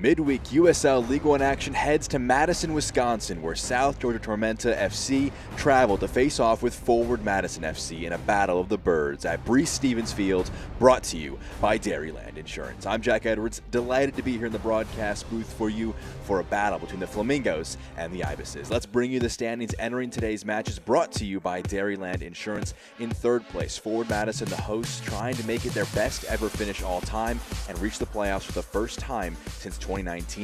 Midweek USL League One action heads to Madison, Wisconsin, where South Georgia Tormenta FC traveled to face off with Forward Madison FC in a battle of the birds at Breese Stevens Field, brought to you by Dairyland Insurance. I'm Jack Edwards, delighted to be here in the broadcast booth for you for a battle between the Flamingos and the Ibises. Let's bring you the standings entering today's matches, brought to you by Dairyland Insurance. In third place, Forward Madison, the hosts, trying to make it their best ever finish all time and reach the playoffs for the first time since 2019.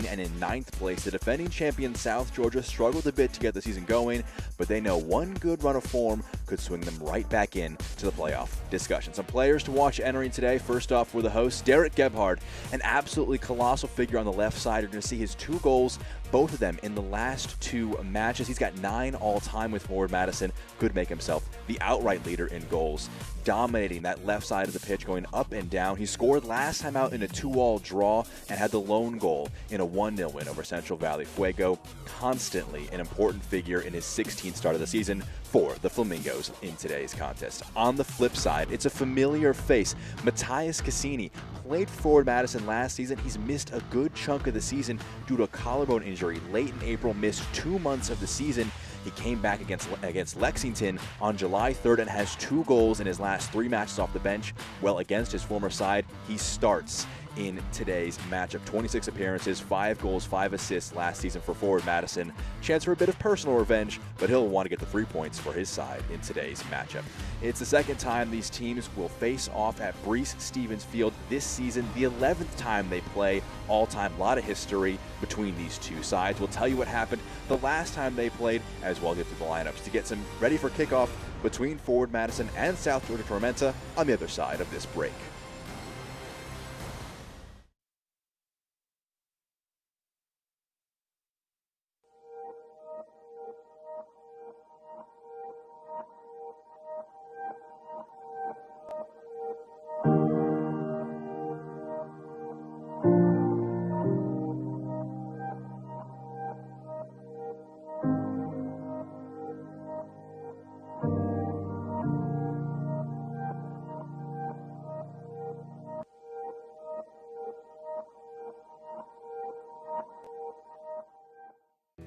And in ninth place, the defending champion South Georgia struggled a bit to get the season going, but they know one good run of form could swing them right back in to the playoff discussion. Some players to watch entering today. First off, for the hosts, Derek Gebhard, an absolutely colossal figure on the left side. You're going to see his 2 goals, both of them in the last 2 matches. He's got 9 all-time with Forward Madison. Could make himself the outright leader in goals, dominating that left side of the pitch, going up and down. He scored last time out in a 2-2 draw and had the lone goal in a 1-0 win over Central Valley Fuego. Constantly an important figure in his 16th start of the season for the Flamingos in today's contest. On the flip side, it's a familiar face. Matthias Cassini played for Forward Madison last season. He's missed a good chunk of the season due to a collarbone injury late in April, missed 2 months of the season. He came back against Lexington on July 3rd and has 2 goals in his last 3 matches off the bench. Well, against his former side, he starts in today's matchup. 26 appearances, 5 goals, 5 assists last season for Forward Madison. Chance for a bit of personal revenge, but he'll want to get the 3 points for his side in today's matchup. It's the second time these teams will face off at Breese Stevens Field this season, the 11th time they play all-time. A lot of history between these two sides. We'll tell you what happened the last time they played, as well as get to the lineups to get some ready for kickoff between Forward Madison and South Georgia Tormenta on the other side of this break.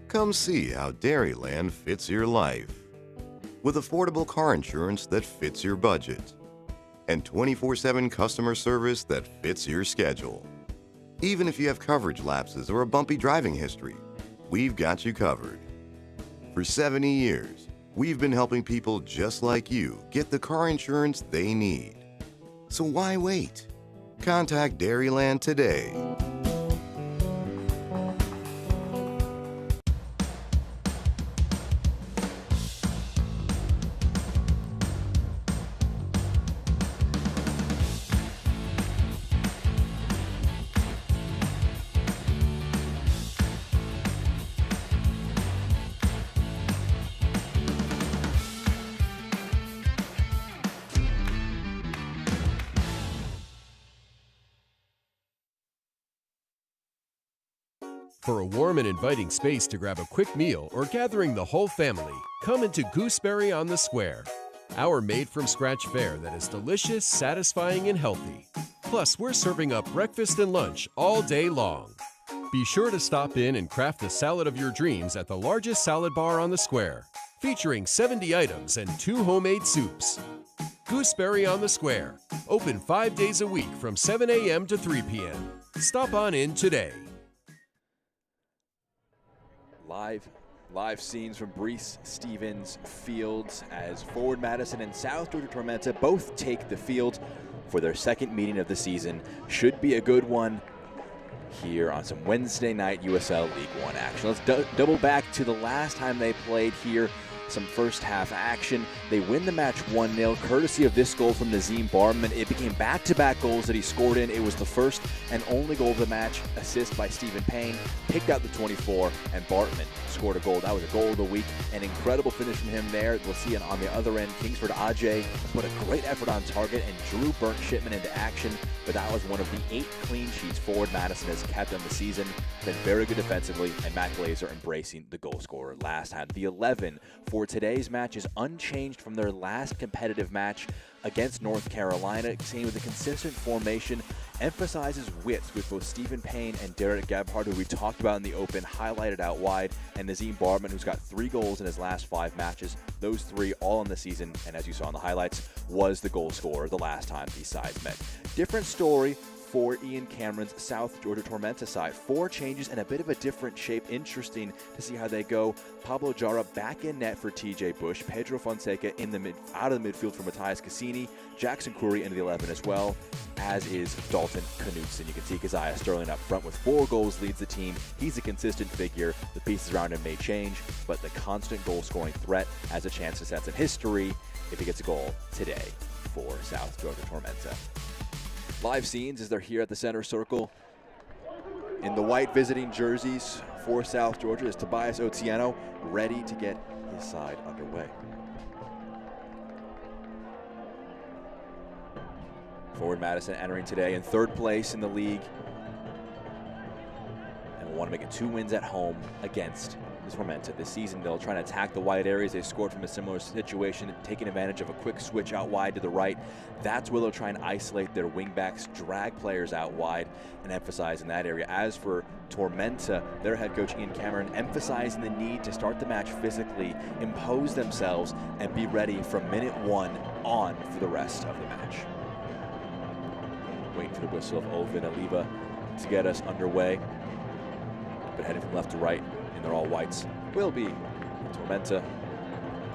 Come see how Dairyland fits your life. With affordable car insurance that fits your budget and 24/7 customer service that fits your schedule. Even if you have coverage lapses or a bumpy driving history, we've got you covered. For 70 years, we've been helping people just like you get the car insurance they need. So why wait? Contact Dairyland today. For a warm and inviting space to grab a quick meal or gathering the whole family, come into Gooseberry on the Square. Our made-from-scratch fare that is delicious, satisfying, and healthy. Plus, we're serving up breakfast and lunch all day long. Be sure to stop in and craft the salad of your dreams at the largest salad bar on the Square, featuring 70 items and 2 homemade soups. Gooseberry on the Square, open 5 days a week from 7 a.m. to 3 p.m. Stop on in today. Live scenes from Breese Stevens Fields as Forward Madison and South Georgia Tormenta both take the field for their second meeting of the season. Should be a good one here on some Wednesday night USL League One action. Let's double back to the last time they played here. Some first half action. They win the match 1-0, courtesy of this goal from Nazim Barman. It became back-to-back goals that he scored in. It was the first and only goal of the match. Assist by Stephen Payne, picked out the 24, and Bartman scored a goal. That was a goal of the week. An incredible finish from him there. We'll see it on the other end. Kingsford Ajay put a great effort on target and drew Burnt Shipman into action, but that was one of the 8 clean sheets Forward Madison has kept on the season. Been very good defensively, and Matt Glazer embracing the goal scorer last time. The 11 for today's match is unchanged from their last competitive match against North Carolina, seen with a consistent formation, emphasizes width with both Stephen Payne and Derek Gebhardt, who we talked about in the open, highlighted out wide, and Nazim Barman, who's got 3 goals in his last 5 matches. Those 3 all in the season, and as you saw in the highlights, was the goal scorer the last time these sides met. Different story for Ian Cameron's South Georgia Tormenta side. 4 changes and a bit of a different shape. Interesting to see how they go. Pablo Jara back in net for TJ Bush. Pedro Fonseca out of the midfield for Matthias Cassini. Jackson Curry into the 11 as well, as is Dalton Knutson. You can see Keziah Sterling up front with 4 goals, leads the team. He's a consistent figure. The pieces around him may change, but the constant goal-scoring threat has a chance to set some history if he gets a goal today for South Georgia Tormenta. Live scenes as they're here at the center circle in the white visiting jerseys for South Georgia is Tobias Otieno, ready to get his side underway. Forward Madison entering today in 3rd place in the league, and will want to make it 2 wins at home against the Tormenta this season. They'll try to attack the wide areas. They scored from a similar situation, taking advantage of a quick switch out wide to the right. That's where they'll try and isolate their wingbacks, drag players out wide, and emphasize in that area. As for Tormenta, their head coach Ian Cameron emphasizing the need to start the match physically, impose themselves, and be ready from minute 1 on for the rest of the match. Waiting for the whistle of Ovin Aliva to get us underway. But heading from left to right, and they're all whites, will be Tormenta,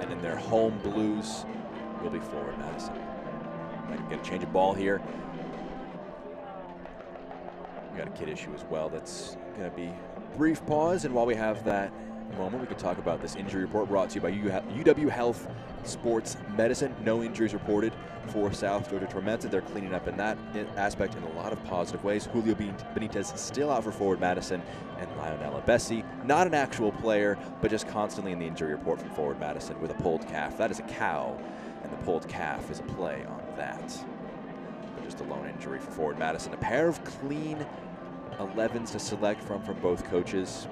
and in their home blues will be Forward Madison. Might get a change of ball here. We got a kid issue as well. That's going to be a brief pause, and while we have that moment, we can talk about this injury report brought to you by UW Health Sports Medicine. No injuries reported for South Georgia Tormenta. They're cleaning up in that aspect in a lot of positive ways. Julio Benitez still out for Forward Madison, and Lionel Bessie, not an actual player, but just constantly in the injury report from Forward Madison with a pulled calf. That is a cow, and the pulled calf is a play on that. But just a lone injury for Forward Madison. A pair of clean 11s to select from both coaches.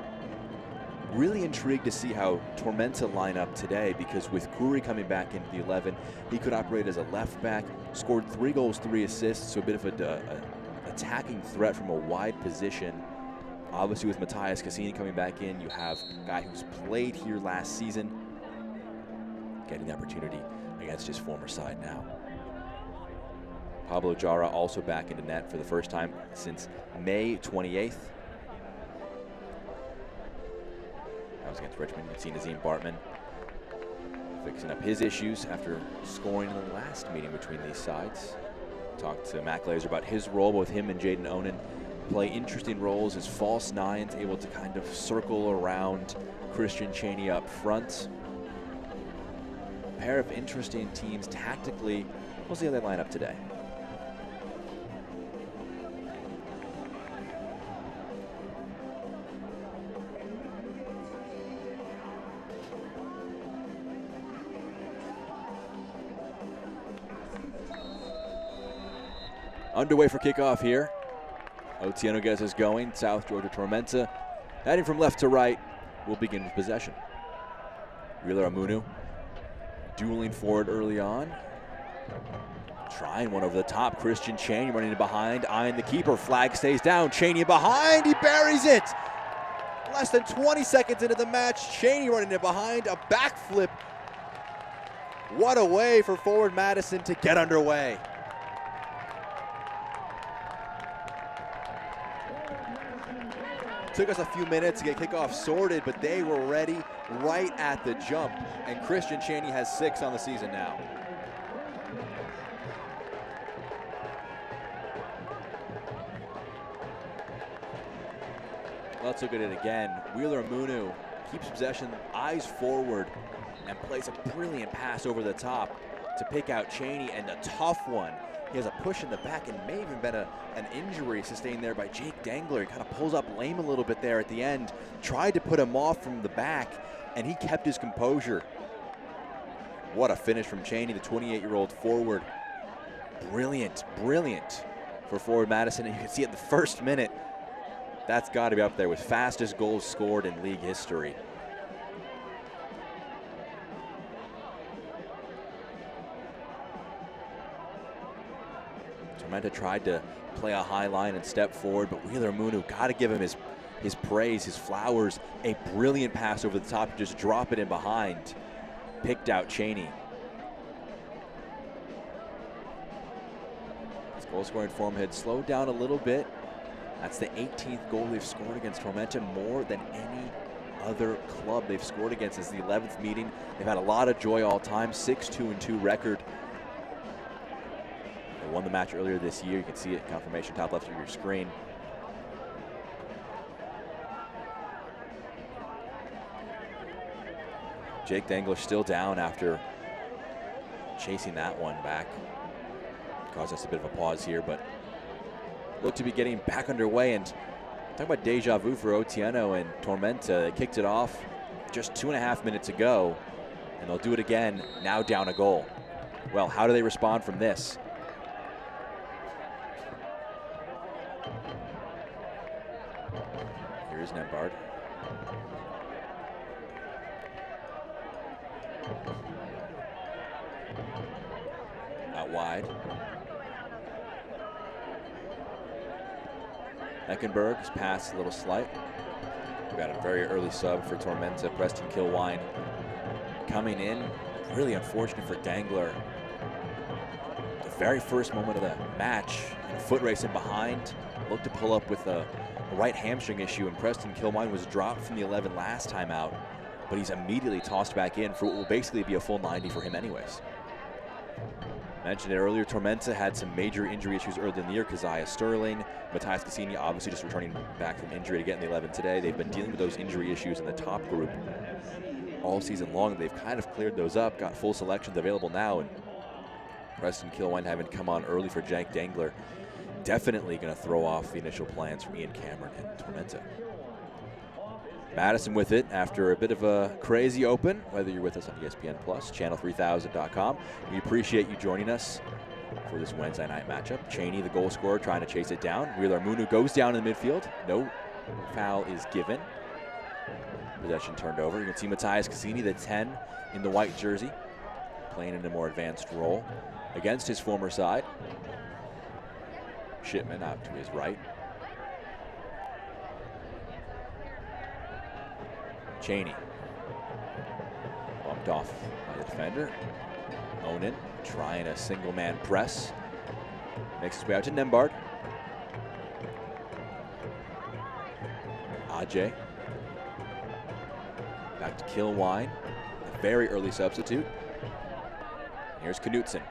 Really intrigued to see how Tormenta line up today, because with Curry coming back into the 11, he could operate as a left back, scored 3 goals, 3 assists, so a bit of a attacking threat from a wide position. Obviously with Matthias Cassini coming back in, you have a guy who's played here last season, getting the opportunity against his former side now. Pablo Jara also back into net for the first time since May 28th. That was against Richmond. You can see Nazim Bartman fixing up his issues after scoring in the last meeting between these sides. Talked to Matt Glazer about his role. Both him and Jaden Onan play interesting roles as false 9s, able to kind of circle around Christian Chaney up front. A pair of interesting teams tactically. We'll see how they line up today. Underway for kickoff here. Otieno gets us going. South Georgia Tormenta, heading from left to right, will begin with possession. Wheeler Amunu dueling forward early on. Trying one over the top. Christian Chaney running in behind, eyeing the keeper. Flag stays down. Chaney behind. He buries it. Less than 20 seconds into the match. Chaney running in behind. A backflip. What a way for Forward Madison to get underway. Took us a few minutes to get kickoff sorted, but they were ready right at the jump. And Christian Chaney has 6 on the season now. Let's look at it again. Wheeler Amunu keeps possession, eyes forward, and plays a brilliant pass over the top to pick out Chaney, and a tough one. He has a push in the back, and may even been an injury sustained there by Jake Dangler. He kind of pulls up lame a little bit there at the end. Tried to put him off from the back, and he kept his composure. What a finish from Chaney, the 28-year-old forward. Brilliant, brilliant for Forward Madison. And you can see at the first minute, that's got to be up there with fastest goals scored in league history. Tormenta tried to play a high line and step forward, but Wheeler Munu, got to give him his praise, his flowers. A brilliant pass over the top, just drop it in behind. Picked out Cheney. His goal scoring form had slowed down a little bit. That's the 18th goal they've scored against Tormenta, more than any other club they've scored against. This is the 11th meeting. They've had a lot of joy all time, 6-2-2 record. They won the match earlier this year. You can see it, confirmation top left of your screen. Jake Dangler still down after chasing that one back. Caused us a bit of a pause here, but looked to be getting back underway. And talk about deja vu for Otieno and Tormenta. They kicked it off just 2.5 minutes ago, and they'll do it again, now down a goal. Well, how do they respond from this? Here's Nembard. Out wide. Eckenberg's pass a little slight. We got a very early sub for Tormenta. Preston Kilwine coming in. Really unfortunate for Dangler. The very first moment of the match, foot racing behind, looked to pull up with a right hamstring issue, and Preston Kilwine was dropped from the 11 last time out, but he's immediately tossed back in for what will basically be a full 90 for him anyways. Mentioned it earlier, Tormenta had some major injury issues earlier in the year. Keziah Sterling, Matthias Cassini obviously just returning back from injury to get in the 11 today. They've been dealing with those injury issues in the top group all season long. They've kind of cleared those up, got full selections available now, and Preston Kilwine having come on early for Jake Dangler. Definitely going to throw off the initial plans from Ian Cameron and Tormenta. Madison with it after a bit of a crazy open, whether you're with us on ESPN Plus, channel3000.com. We appreciate you joining us for this Wednesday night matchup. Cheney, the goal scorer, trying to chase it down. Wheeler Munu goes down in the midfield. No foul is given. Possession turned over. You can see Matthias Cassini, the 10 in the white jersey, playing in a more advanced role against his former side. Shipman out to his right. Cheney. Bumped off by the defender. Onan trying a single man press. Makes his way out to Nembard. Ajay. Back to Kilwine. A very early substitute. Here's Knutson.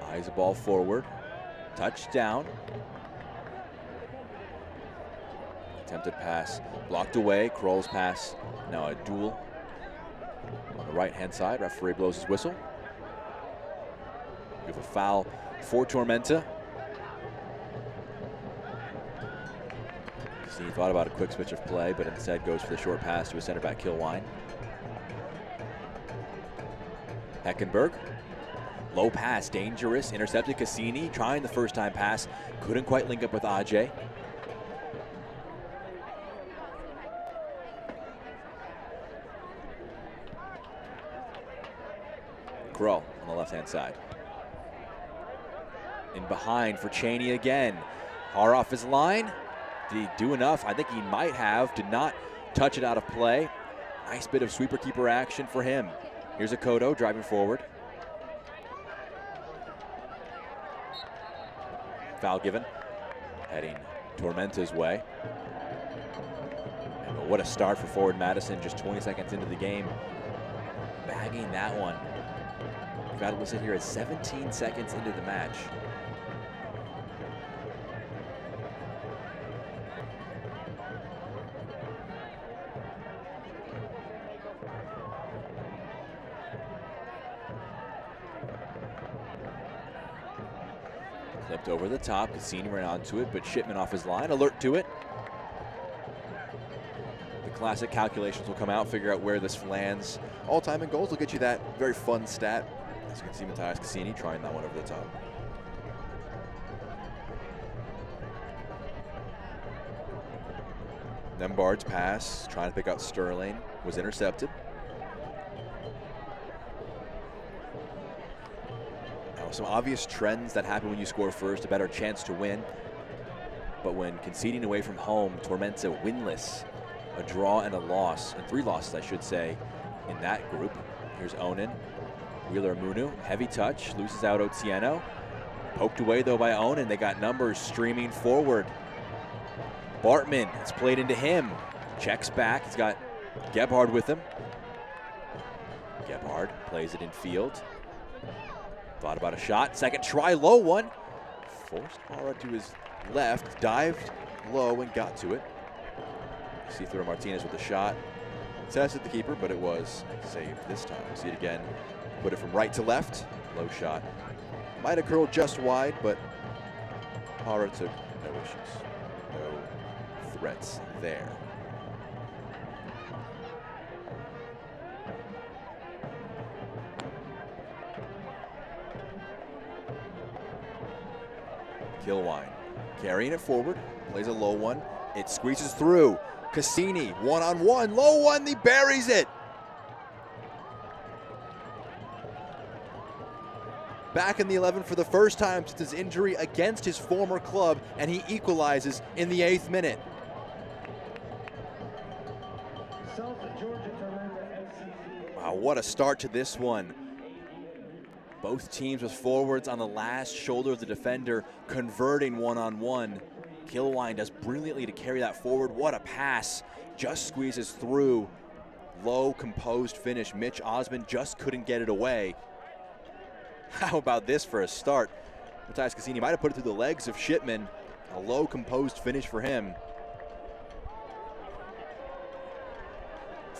Eyes the ball forward. Touchdown. Attempted pass blocked away. Kroll's pass now a duel on the right hand side. Referee blows his whistle. We have a foul for Tormenta. He thought about a quick switch of play, but instead goes for the short pass to a center back Kilwine. Heckenberg. Low pass, dangerous. Intercepted Cassini, trying the first time pass. Couldn't quite link up with Ajay. Kroll on the left-hand side. In behind for Cheney again. Far off his line. Did he do enough? I think he might have. Did not touch it out of play. Nice bit of sweeper keeper action for him. Here's Akoto driving forward. Foul given. Heading Tormenta's way. And what a start for forward Madison, just 20 seconds into the game. Bagging that one. We've got to listen here at 17 seconds into the match. Clipped over the top. Cassini ran onto it, but Shipman off his line. Alert to it. The classic calculations will come out, figure out where this lands. All time in goals will get you that very fun stat. As you can see, Matthias Cassini trying that one over the top. Nembard's pass, trying to pick out Sterling, was intercepted. Now some obvious trends that happen when you score first, a better chance to win. But when conceding away from home, Tormenta winless, a draw and a loss, and 3 losses, I should say, in that group. Here's Onan. Wheeler Munu, heavy touch, loses out Otieno. Poked away though by Onan. They got numbers streaming forward. Bartman, it's played into him. Checks back, he's got Gebhard with him. Gebhard plays it in field. Thought about a shot, second try, low one. Forced Hara to his left, dived low and got to it. See through Martinez with the shot. Tested the keeper, but it was saved this time. See it again. Put it from right to left. Low shot. Might have curled just wide, but Hara took no issues. No threats there. Kilwine carrying it forward. Plays a low one. It squeezes through. Cassini, one-on-one, low one, he buries it. Back in the 11 for the first time since his injury against his former club, and he equalizes in the 8th minute. Wow, what a start to this one. Both teams with forwards on the last shoulder of the defender, converting one-on-one. Kilwine does brilliantly to carry that forward. What a pass. Just squeezes through. Low, composed finish. Mitch Osmond just couldn't get it away. How about this for a start? Matthias Cassini might have put it through the legs of Shipman. A low, composed finish for him.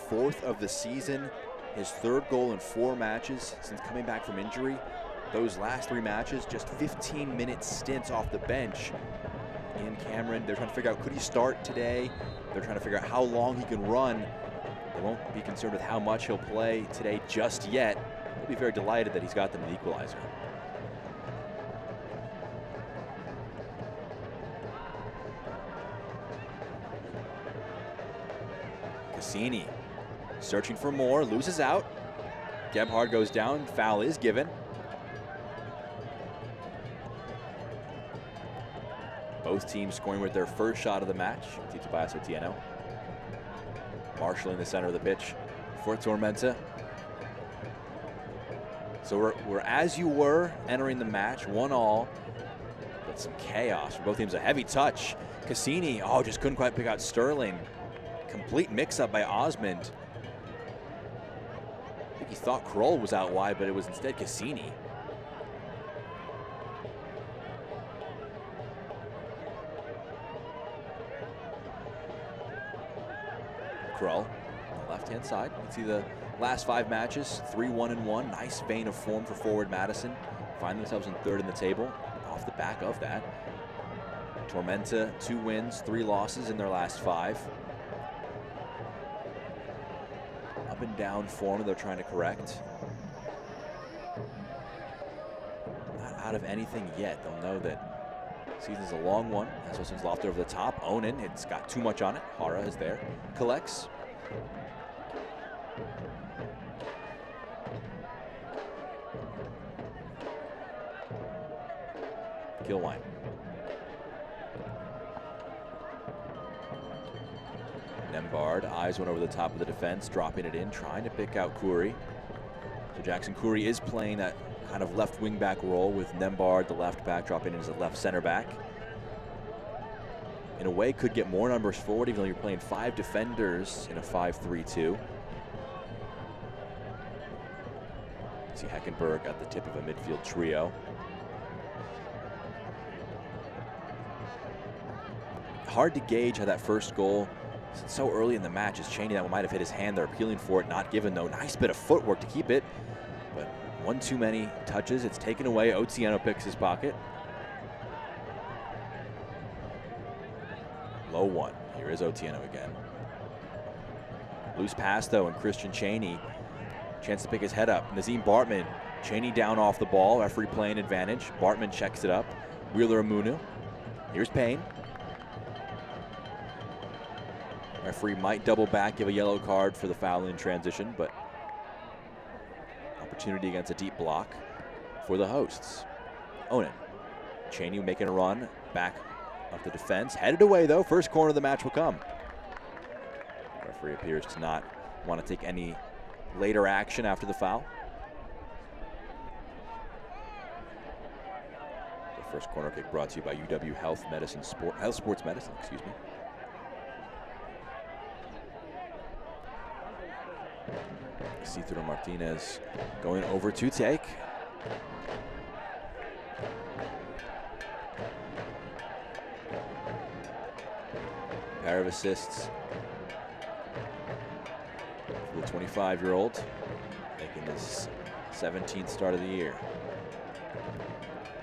4th of the season. His 3rd goal in 4 matches since coming back from injury. Those last 3 matches, just 15-minute stints off the bench. Ian Cameron, they're trying to figure out, could he start today? They're trying to figure out how long he can run. They won't be concerned with how much he'll play today just yet. They'll be very delighted that he's got them the equalizer. Cassini searching for more, loses out. Gebhard goes down, foul is given. Both teams scoring with their first shot of the match. Tobias Otieno marshalling the center of the pitch for Tormenta. So we're as you were entering the match, 1-1, but some chaos for both teams. A heavy touch. Cassini, just couldn't quite pick out Sterling. Complete mix-up by Osmond. I think he thought Kroll was out wide, but it was instead Cassini. Kroll on the left-hand side. You can see the last 5 matches, 3-1-1. Nice vein of form for forward Madison. Find themselves in 3rd in the table off the back of that. Tormenta, 2 wins, 3 losses in their last 5. Up and down form they're trying to correct. Not out of anything yet. They'll know that season's a long one. Madison's lofted over the top. Onan, it's got too much on it. Hara is there. Collects. Kilwine. Nembard, eyes went over the top of the defense, dropping it in, trying to pick out Khoury. So Jackson Khoury is playing that kind of left wing back role with Nembard, the left back, dropping in as a left center back. In a way, could get more numbers forward, even though you're playing 5 defenders in a 5-3-2. See Heckenberg at the tip of a midfield trio. Hard to gauge how that first goal, so early in the match, is Cheney that might have hit his hand. They're appealing for it, not given though. Nice bit of footwork to keep it, but one too many touches. It's taken away. Otieno picks his pocket. Low one. Here is Otieno again. Loose pass though, and Christian Cheney, chance to pick his head up. Nazim Bartman, Cheney down off the ball. Referee playing advantage. Bartman checks it up. Wheeler Amunu. Here's Payne. Referee might double back, give a yellow card for the foul in transition, but opportunity against a deep block. for the hosts. Onan. Cheney making a run back of the defense. Headed away, though. First corner of the match will come. Referee appears to not want to take any later action after the foul. The first corner kick brought to you by UW Health Sports Medicine, excuse me. Isidro Martinez going over to take. Pair of assists for the 25-year-old, making his 17th start of the year.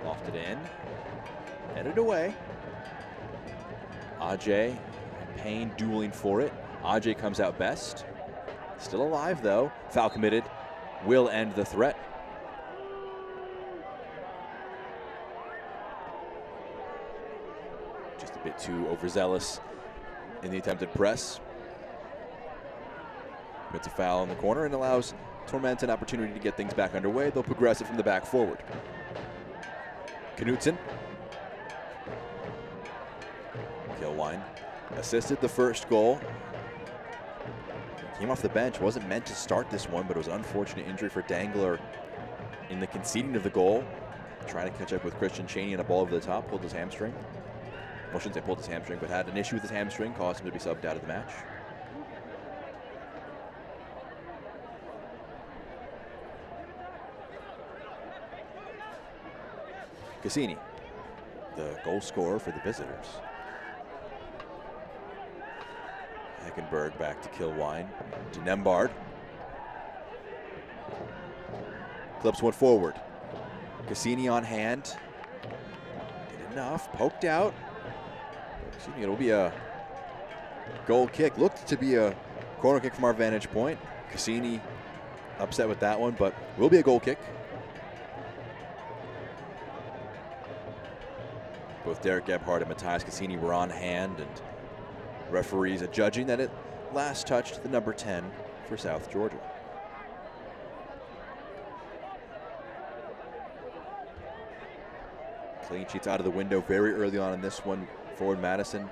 Lofted in, headed away. Ajay and Payne dueling for it. Ajay comes out best. Still alive, though. Foul committed. Will end the threat. Just a bit too overzealous in the attempted press. Commits a foul in the corner and allows Tormenta an opportunity to get things back underway. They'll progress it from the back forward. Knutson. Kilwine assisted the first goal. Came off the bench, wasn't meant to start this one, but it was an unfortunate injury for Dangler in the conceding of the goal. Trying to catch up with Christian Cheney and a ball over the top, pulled his hamstring. Well, I shouldn't say pulled his hamstring, but had an issue with his hamstring, caused him to be subbed out of the match. Cassini, the goal scorer for the visitors. Heckenberg back to Kilwine, to Nembard. Clips one forward. Cassini on hand. Did enough, poked out. Excuse me, it'll be a goal kick. Looked to be a corner kick from our vantage point. Cassini upset with that one, but will be a goal kick. Both Derek Gebhardt and Matthias Cassini were on hand, and referees adjudging that it last touched the number 10 for South Georgia. Clean sheets out of the window very early on in this one. Forward Madison,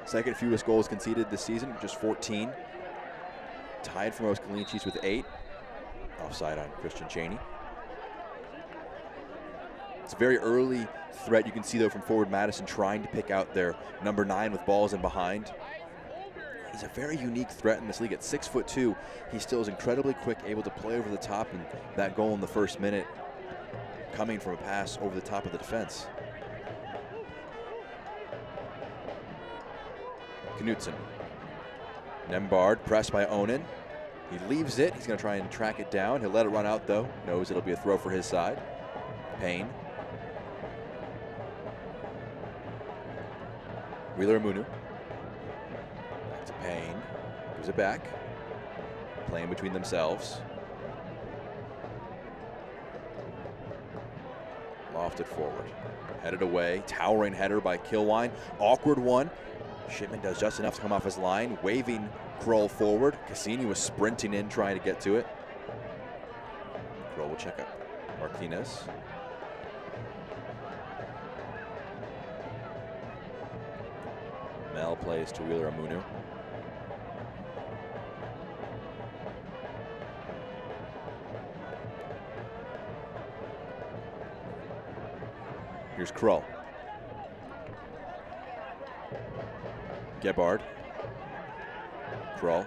second fewest goals conceded this season, just 14. Tied for most clean sheets with 8. Offside on Christian Cheney. It's a very early threat you can see, though, from forward Madison trying to pick out their number 9 with balls in behind. He's a very unique threat in this league. At 6'2", he still is incredibly quick, able to play over the top, and that goal in the first minute coming from a pass over the top of the defense. Knutson. Nembard pressed by Onan. He leaves it. He's going to try and track it down. He'll let it run out, though. Knows it'll be a throw for his side. Payne. Wheeler Amunu. Back to Payne. Gives it back. Playing between themselves. Lofted forward. Headed away. Towering header by Kilwine. Awkward one. Shipman does just enough to come off his line. Waving Kroll forward. Cassini was sprinting in, trying to get to it. Kroll will check up Martinez. Mel plays to Wheeler Amunu. Here's Kroll. Gebhardt. Kroll.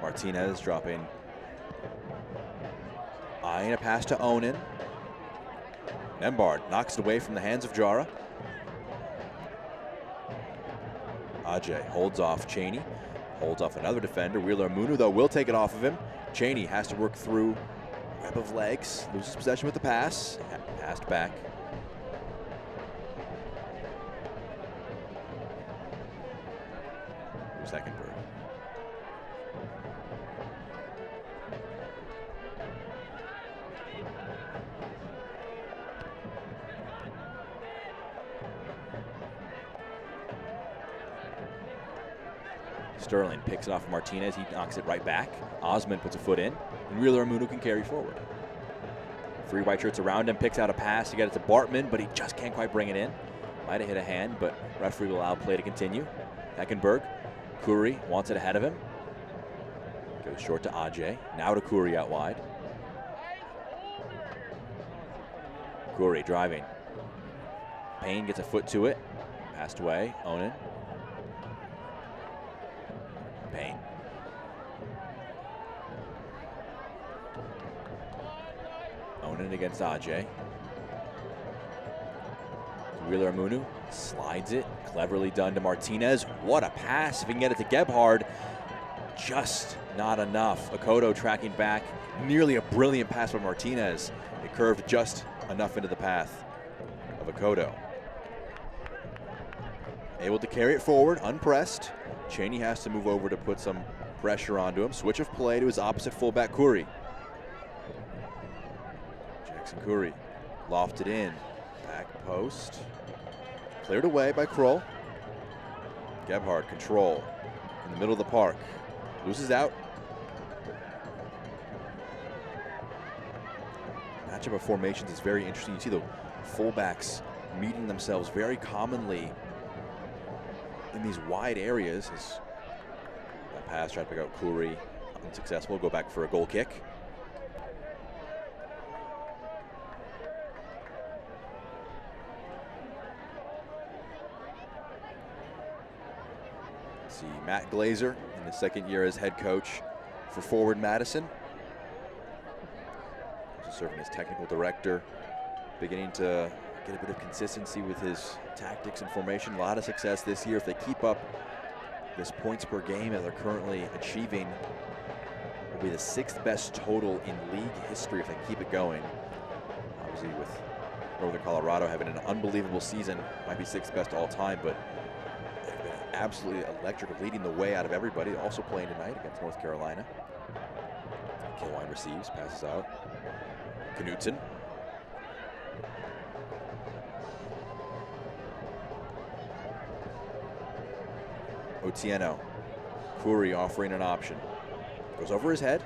Martinez dropping. Eyeing a pass to Onan. Nembard knocks it away from the hands of Jara. Ajay holds off Cheney. Holds off another defender. Wheeler Amunu, though, will take it off of him. Cheney has to work through web of legs. Loses possession with the pass. Passed back. Heckenberg. Sterling picks it off of Martinez. He knocks it right back. Osman puts a foot in, and Wheeler Amunu can carry forward. Three white shirts around him, picks out a pass to get it to Bartman, but he just can't quite bring it in. Might have hit a hand, but referee will allow play to continue. Heckenberg, Curry wants it ahead of him. Goes short to Ajay, now to Curry out wide. Curry driving. Payne gets a foot to it. Passed away, Onan. Payne. Onan against Ajay. Wheeler Amunu slides it. Cleverly done to Martinez. What a pass. If he can get it to Gebhard. Just not enough. Akoto tracking back. Nearly a brilliant pass by Martinez. It curved just enough into the path of Akoto. Able to carry it forward, unpressed. Cheney has to move over to put some pressure onto him. Switch of play to his opposite fullback, Curry. Jackson Curry lofted in. Back post. Cleared away by Kroll. Gebhard, control. In the middle of the park. Loses out. Matchup of formations is very interesting. You see the fullbacks meeting themselves very commonly in these wide areas. As that pass tried to pick out Curry, unsuccessful. Go back for a goal kick. See Matt Glazer in his second year as head coach for Forward Madison. Also serving as technical director, beginning to get a bit of consistency with his tactics and formation. A lot of success this year. If they keep up this points per game that they're currently achieving, will be the 6th best total in league history if they keep it going. Obviously with Northern Colorado having an unbelievable season, might be 6th best all time, but they've been absolutely electric, leading the way out of everybody. Also playing tonight against North Carolina. Kilwine receives, passes out. Knutson. Otieno. Curry offering an option. Goes over his head.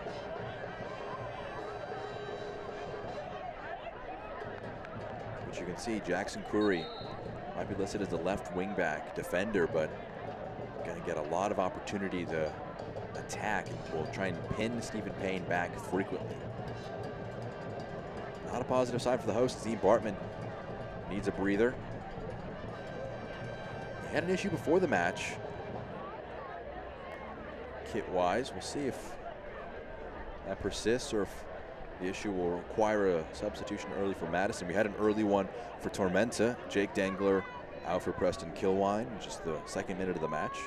But you can see Jackson Curry might be listed as a left wingback defender, but going to get a lot of opportunity to attack and will try and pin Stephen Payne back frequently. Not a positive sign for the host. Zeke Bartman needs a breather. He had an issue before the match. Kit-wise, we'll see if that persists or if the issue will require a substitution early for Madison. We had an early one for Tormenta. Jake Dengler out for Preston Kilwine, which is the 2nd minute of the match.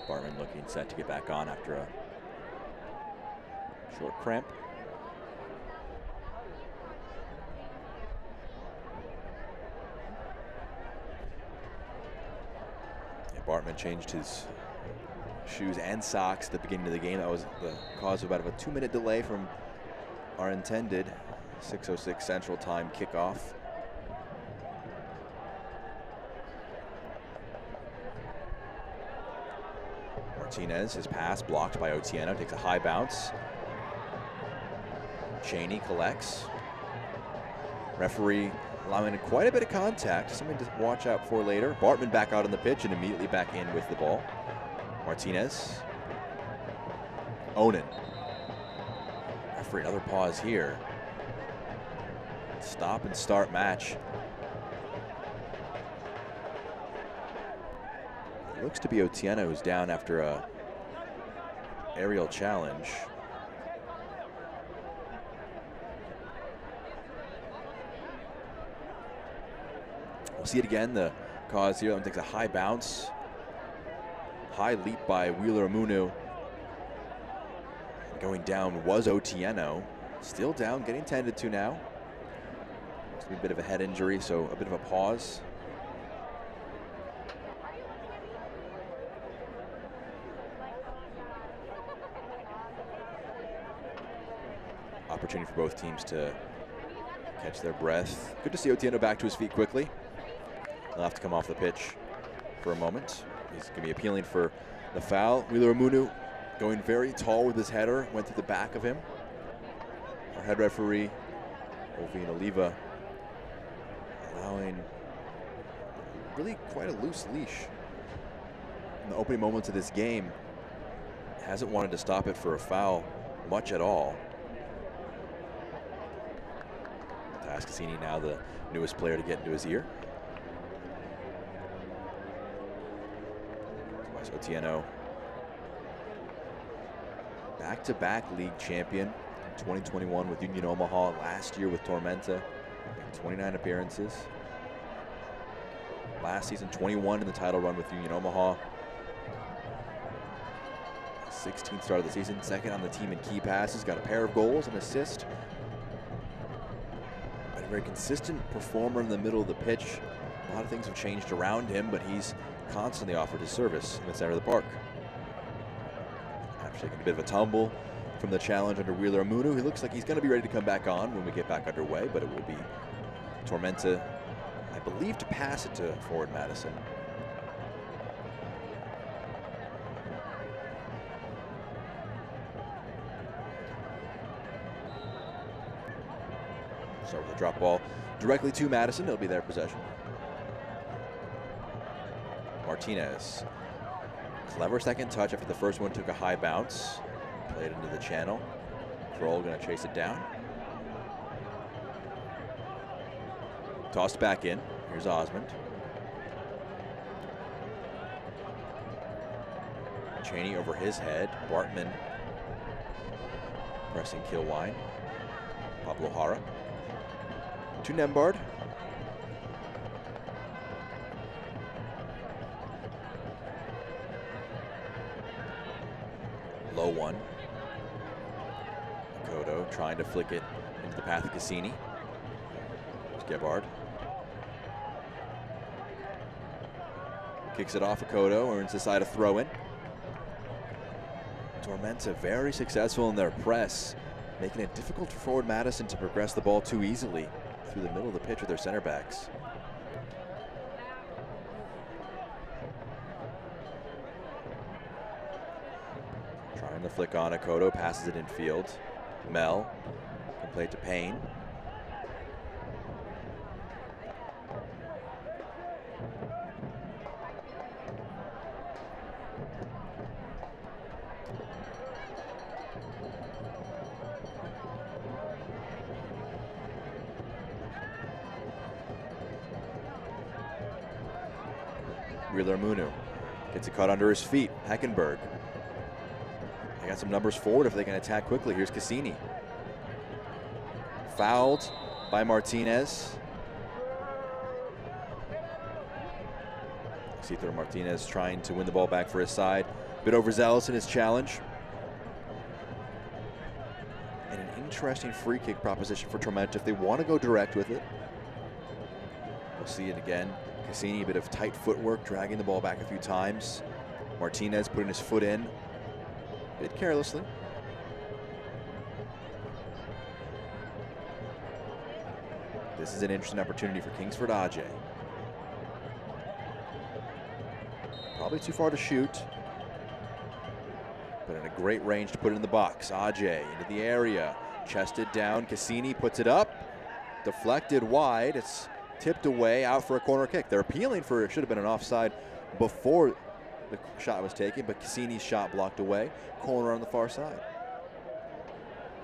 Bartman looking set to get back on after a short cramp. Yeah, Bartman changed his shoes and socks at the beginning of the game. That was the cause of about a 2-minute delay from our intended 6:06 Central Time kickoff. Martinez, his pass blocked by Otieno, takes a high bounce. Cheney collects. Referee allowing quite a bit of contact, something to watch out for later. Bartman back out on the pitch and immediately back in with the ball. Martinez. Onan. Referee, another pause here. Stop and start match. It looks to be Otieno who's down after a aerial challenge. We'll see it again. The cause here, that one takes a high bounce. High leap by Wheeler Amunu. Going down was Otieno. Still down, getting tended to now. Looks to be a bit of a head injury, so a bit of a pause. Opportunity for both teams to catch their breath. Good to see Otieno back to his feet quickly. He'll have to come off the pitch for a moment. He's going to be appealing for the foul. Wheeler Amunu going very tall with his header, went through the back of him. Our head referee, Ovine Oliva, allowing really quite a loose leash in the opening moments of this game. Hasn't wanted to stop it for a foul much at all. Cassini now the newest player to get into his ear. Tomas Otieno, back-to-back league champion in 2021 with Union Omaha, last year with Tormenta, 29 appearances. Last season, 21 in the title run with Union Omaha. 16th start of the season, second on the team in key passes, got a pair of goals and assist. A very consistent performer in the middle of the pitch. A lot of things have changed around him, but he's constantly offered his service in the center of the park. After taking a bit of a tumble from the challenge under Wheeler Amunu, he looks like he's going to be ready to come back on when we get back underway, but it will be Tormenta, I believe, to pass it to forward Madison. Start with a drop ball directly to Madison. It'll be their possession. Martinez. Clever second touch after the first one took a high bounce. Played into the channel. Kroll going to chase it down. Tossed back in. Here's Osmond. Cheney over his head. Bartman pressing Kilwine. Pablo Jara. To Nembard. Low one. Kodo trying to flick it into the path of Cassini. There's Gebhard. Kicks it off of Kodo, earns the side a throw in. Tormenta very successful in their press, making it difficult for forward Madison to progress the ball too easily through the middle of the pitch with their center backs. Trying to flick on Akoto, passes it in field. Mel can play it to Payne. Wheeler Amunu gets it caught under his feet. Heckenberg. They got some numbers forward if they can attack quickly. Here's Cassini. Fouled by Martinez. Citro Martinez trying to win the ball back for his side. A bit overzealous in his challenge. And an interesting free kick proposition for Tormenta if they want to go direct with it. We'll see it again. Cassini, a bit of tight footwork, dragging the ball back a few times. Martinez putting his foot in, a bit carelessly. This is an interesting opportunity for Kingsford Ajay. Probably too far to shoot, but in a great range to put it in the box. Ajay into the area, chested down. Cassini puts it up, deflected wide. It's tipped away, out for a corner kick. They're appealing for it should have been an offside before the shot was taken, but Cassini's shot blocked away. Corner on the far side.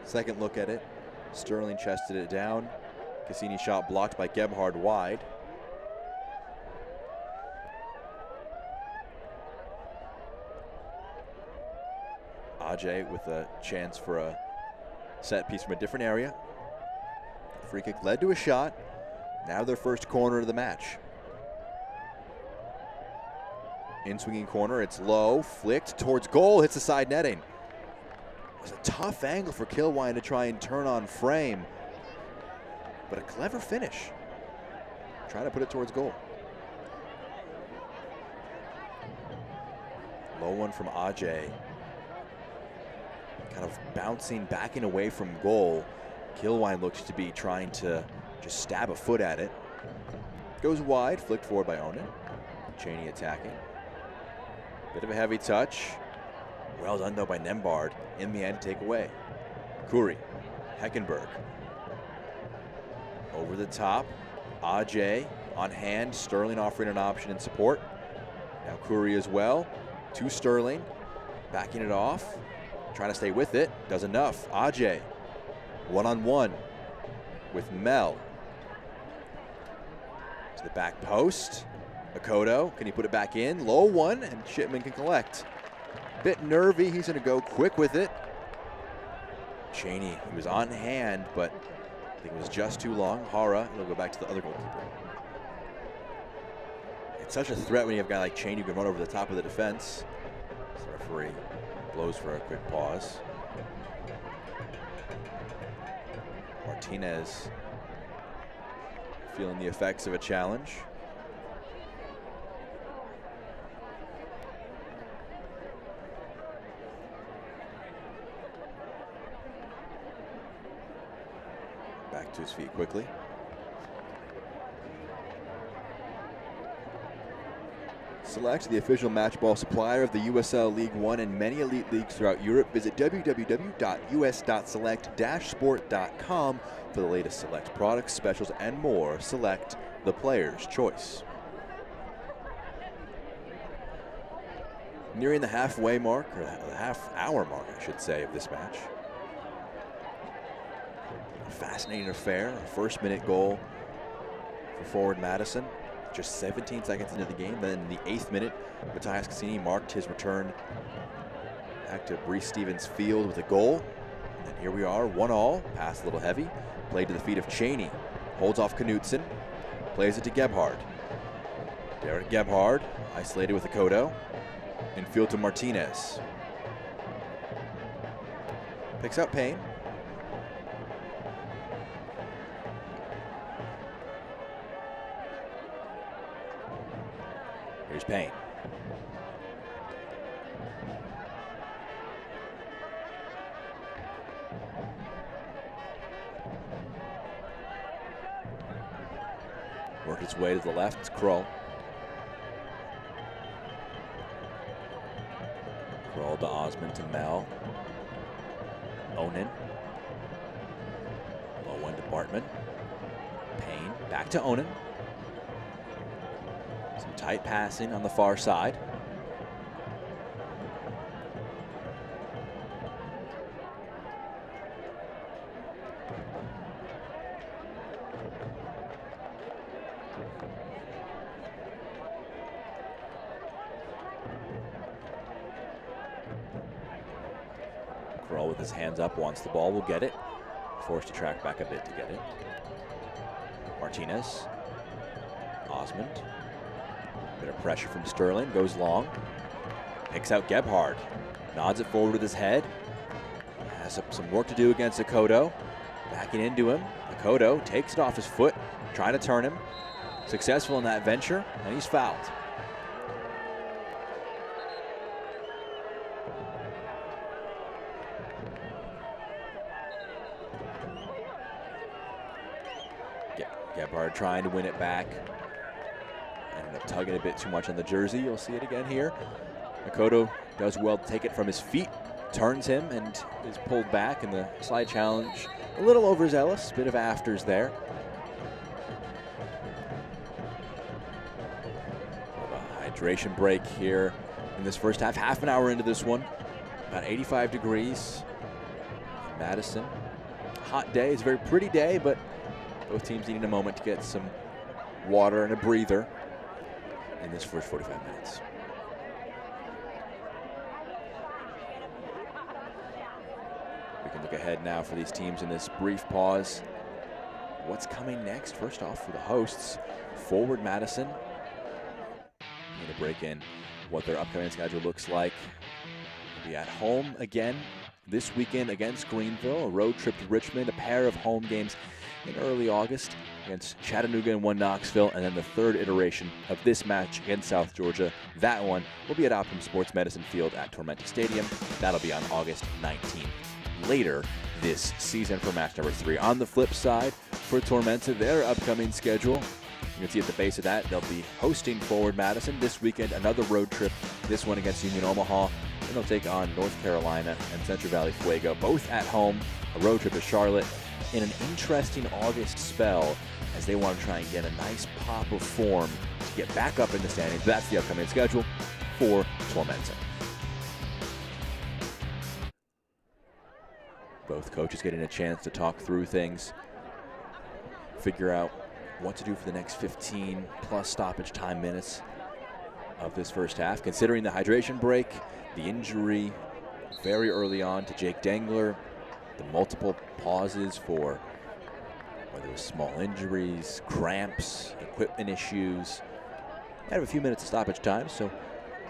Second look at it. Sterling chested it down. Cassini's shot blocked by Gebhard wide. Ajay with a chance for a set piece from a different area. Free kick led to a shot. Now their first corner of the match. In swinging corner, it's low, flicked towards goal, hits the side netting. It was a tough angle for Kilwine to try and turn on frame, but a clever finish. Trying to put it towards goal. Low one from Ajay. Kind of bouncing, backing away from goal. Kilwine looks to be trying to just stab a foot at it. Goes wide, flicked forward by Onan. Cheney attacking. Bit of a heavy touch. Well done though by Nembard. In the end, take away. Kuri, Heckenberg. Over the top. Ajay on hand. Sterling offering an option in support. Now Kuri as well. To Sterling. Backing it off. Trying to stay with it. Does enough. Ajay. One-on-one with Mel. To the back post. Akoto, can he put it back in? Low one, and Shipman can collect. Bit nervy, he's gonna go quick with it. Cheney, he was on hand, but I think it was just too long. Hara, he'll go back to the other goalkeeper. It's such a threat when you have a guy like Cheney who can run over the top of the defense. So the referee blows for a quick pause. Martinez feeling the effects of a challenge. Back to his feet quickly. Select, the official match ball supplier of the USL League One and many elite leagues throughout Europe. Visit www.us.select-sport.com for the latest Select products, specials, and more. Select, the player's choice. Nearing the halfway mark, or the half-hour mark, I should say, of this match. A fascinating affair. A first-minute goal for forward Madison. Just 17 seconds into the game. Then in the 8th minute, Matthias Cassini marked his return back to Brees Stevens Field with a goal. And here we are, 1-1. Pass a little heavy. Played to the feet of Cheney. Holds off Knutson. Plays it to Gebhard. Derek Gebhard, isolated with Akoto. Infield to Martinez. Picks up Payne. Here's Payne. Work its way to the left, it's Kroll. Kroll to Osmond to Mel. Onan. Low one to Bartman. Payne, back to Onan. Some tight passing on the far side. Kroll with his hands up wants the ball, will get it. Forced to track back a bit to get it. Martinez. Osmond. Bit of pressure from Sterling, goes long. Picks out Gebhard. Nods it forward with his head. Has some work to do against Akoto. Backing into him. Akoto takes it off his foot, trying to turn him. Successful in that venture, and he's fouled. Gebhard trying to win it back. Ended up tugging a bit too much on the jersey. You'll see it again here. Akoto does well to take it from his feet, turns him, and is pulled back in the slide challenge. A little overzealous, bit of afters there. A hydration break here in this first half. Half an hour into this one. About 85 degrees in Madison. Hot day. It's a very pretty day, but both teams needing a moment to get some water and a breather in this first 45 minutes. We can look ahead now for these teams in this brief pause. What's coming next? First off, for the hosts, forward Madison. Need to break in what their upcoming schedule looks like. They'll be at home again this weekend against Greenville, a road trip to Richmond, a pair of home games in early August against Chattanooga and one Knoxville, and then the third iteration of this match against South Georgia. That one will be at Optimum Sports Medicine Field at Tormenta Stadium. That'll be on August 19th. Later this season for match number 3. On the flip side, for Tormenta, their upcoming schedule, you can see at the base of that, they'll be hosting Forward Madison this weekend, another road trip, this one against Union Omaha. Then they'll take on North Carolina and Central Valley Fuego, both at home, a road trip to Charlotte, in an interesting August spell as they want to try and get a nice pop of form to get back up in the standings. That's the upcoming schedule for Tormenta. Both coaches getting a chance to talk through things, figure out what to do for the next 15 plus stoppage time minutes of this first half, considering the hydration break, the injury very early on to Jake Dengler, the multiple pauses for whether it was small injuries, cramps, equipment issues. They have a few minutes of stoppage time, so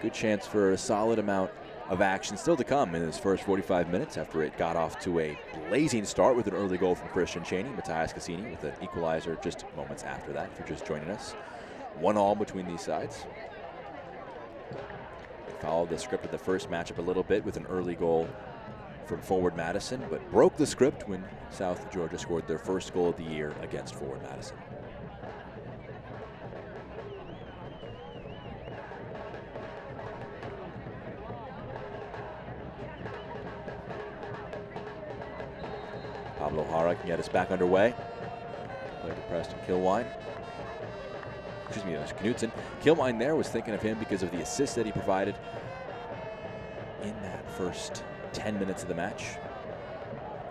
good chance for a solid amount of action still to come in this first 45 minutes after it got off to a blazing start with an early goal from Christian Cheney. Matthias Cassini with an equalizer just moments after that, if you're just joining us. 1-1 between these sides. Followed the script of the first matchup a little bit with an early goal from Forward Madison, but broke the script when South Georgia scored their first goal of the year against Forward Madison. Pablo Jara can get us back underway. Play to Preston Kilwine. Excuse me, it was Knutson. Kilwine there was thinking of him because of the assist that he provided in that first 10 minutes of the match.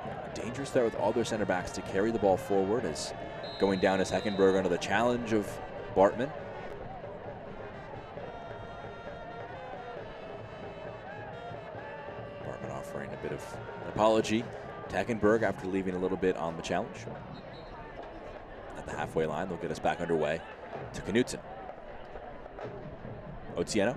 A dangerous there with all their center backs to carry the ball forward as going down as Heckenberg under the challenge of Bartman. Bartman offering a bit of an apology to Heckenberg after leaving a little bit on the challenge. At the halfway line, they'll get us back underway to Knutson. Otieno.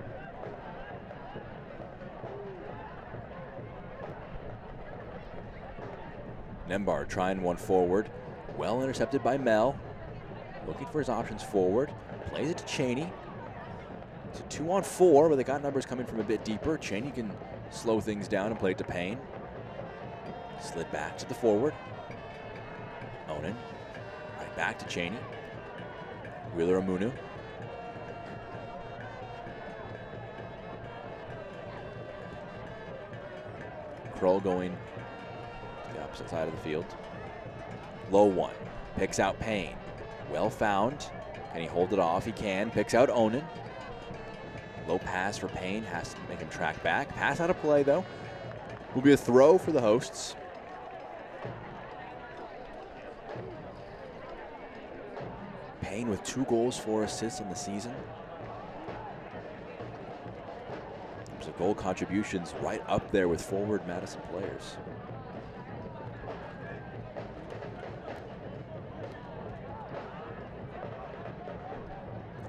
Nembard trying one forward. Well intercepted by Mel. Looking for his options forward. Plays it to Cheney. It's a 2-on-4, but they got numbers coming from a bit deeper. Cheney can slow things down and play it to Payne. Slid back to the forward. Onan. Right back to Cheney. Wheeler Amunu. Kroll going to the opposite side of the field. Low one. Picks out Payne. Well found. Can he hold it off? He can. Picks out Onan. Low pass for Payne. Has to make him track back. Pass out of play, though. Will be a throw for the hosts. Payne with 2 goals, 4 assists in the season. There's goal contributions right up there with Forward Madison players.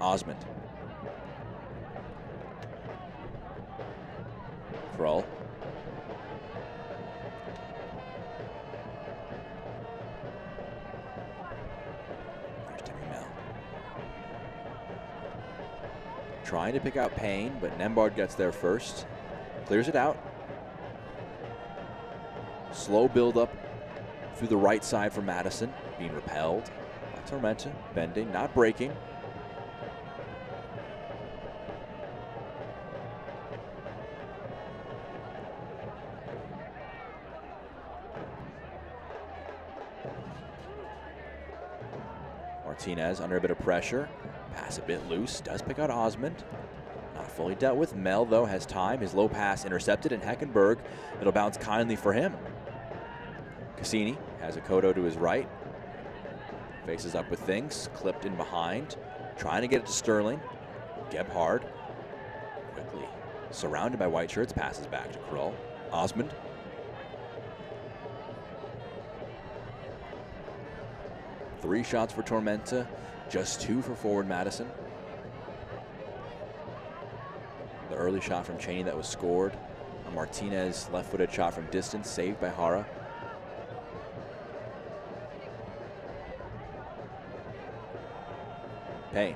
Osmond. Kroll. Trying to pick out Payne, but Nembard gets there first. Clears it out. Slow build up through the right side for Madison. Being repelled by Tormenta. Bending, not breaking. Martinez under a bit of pressure. Pass a bit loose, does pick out Osmond. Not fully dealt with. Mel, though, has time. His low pass intercepted, and Heckenberg, it'll bounce kindly for him. Cassini has a Kodo to his right. Faces up with things, clipped in behind. Trying to get it to Sterling. Gebhard, quickly surrounded by white shirts, passes back to Kroll. Osmond. Three shots for Tormenta. Just 2 for Forward Madison. The early shot from Cheney that was scored. A Martinez left-footed shot from distance, saved by Jara. Payne.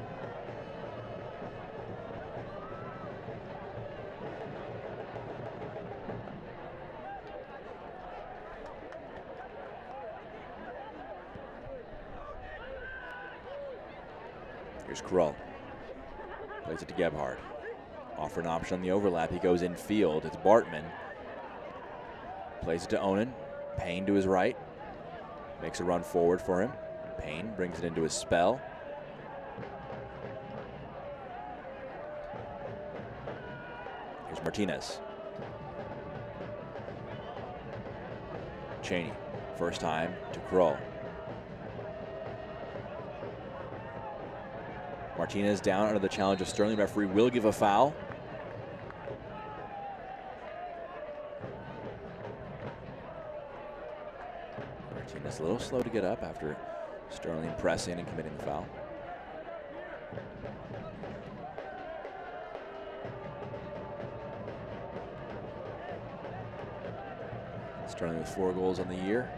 Here's Krull. Plays it to Gebhard. Offer an option on the overlap. He goes in field. It's Bartman. Plays it to Onan. Payne to his right. Makes a run forward for him. Payne brings it into his spell. Here's Martinez. Cheney. First time to Krull. Martinez down under the challenge of Sterling. Referee will give a foul. Martinez a little slow to get up after Sterling pressing and committing the foul. Sterling with 4 goals on the year.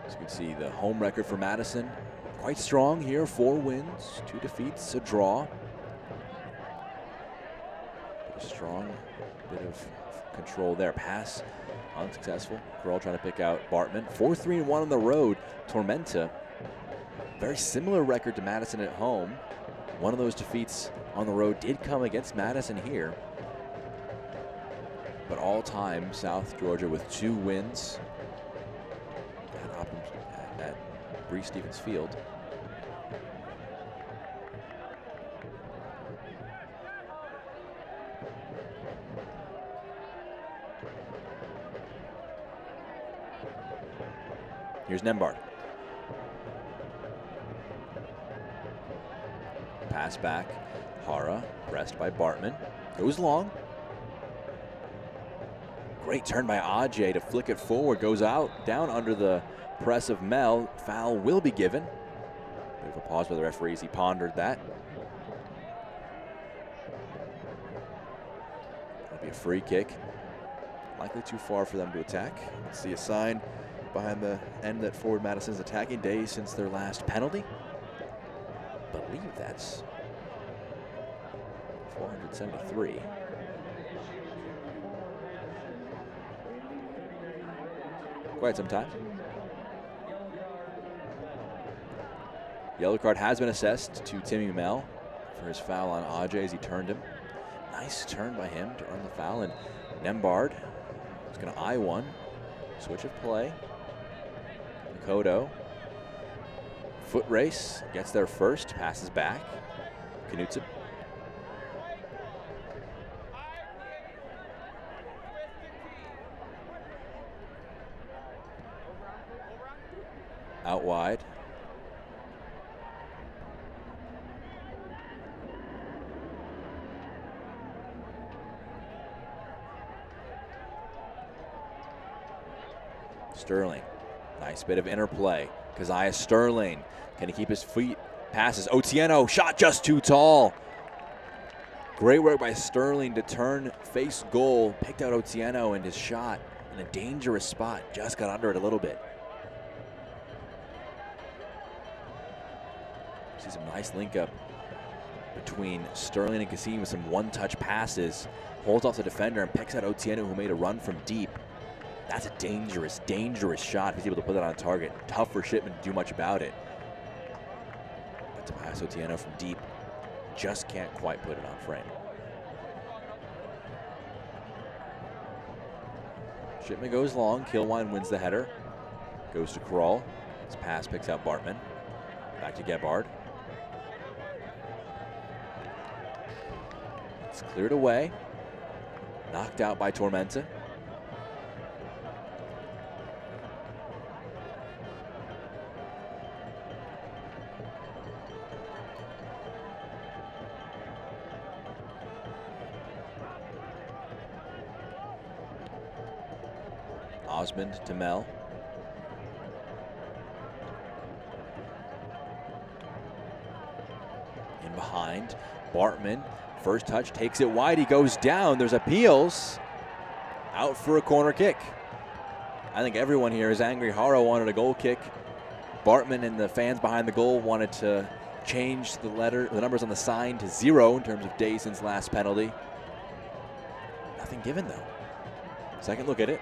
As you can see, the home record for Madison quite strong here. 4 wins, 2 defeats, a draw. A strong bit of control there. Pass unsuccessful. Krull trying to pick out Bartman. 4-3-1 on the road. Tormenta, very similar record to Madison at home. One of those defeats on the road did come against Madison here. But all time, South Georgia with 2 wins at Breese Stevens Field. Here's Nembhard. Pass back. Hara pressed by Bartman. Goes long. Great turn by Ajay to flick it forward. Goes out, down under the press of Mel. Foul will be given. Bit of a pause by the referee as he pondered that. That'll be a free kick. Likely too far for them to attack. Let's see a sign behind the end that Forward Madison's attacking days since their last penalty. I believe that's 473. Quite some time. Yellow card has been assessed to Timmy Mel for his foul on Ajay as he turned him. Nice turn by him to earn the foul, and Nembhard is going to eye one. Switch of play. Kodo. Foot race. Gets there first. Passes back. Knutson. Out wide. Sterling. Nice bit of interplay. Keziah Sterling. Can he keep his feet? Passes. Otieno. Shot just too tall. Great work by Sterling to turn face goal. Picked out Otieno, and his shot in a dangerous spot. Just got under it a little bit. See some nice link up between Sterling and Kassim with some one-touch passes. Holds off the defender and picks out Otieno, who made a run from deep. That's a dangerous, dangerous shot. He's able to put that on target. Tough for Shipman to do much about it. But to pass Otieno from deep, just can't quite put it on frame. Shipman goes long. Kilwine wins the header. Goes to Krull. His pass picks out Bartman. Back to Gebhard. It's cleared away. Knocked out by Tormenta. Osmond to Mel. In behind, Bartman, first touch, takes it wide, he goes down, there's appeals. Out for a corner kick. I think everyone here is angry. Haro wanted a goal kick. Bartman and the fans behind the goal wanted to change the numbers on the sign to 0 in terms of days since last penalty. Nothing given though. Second look at it.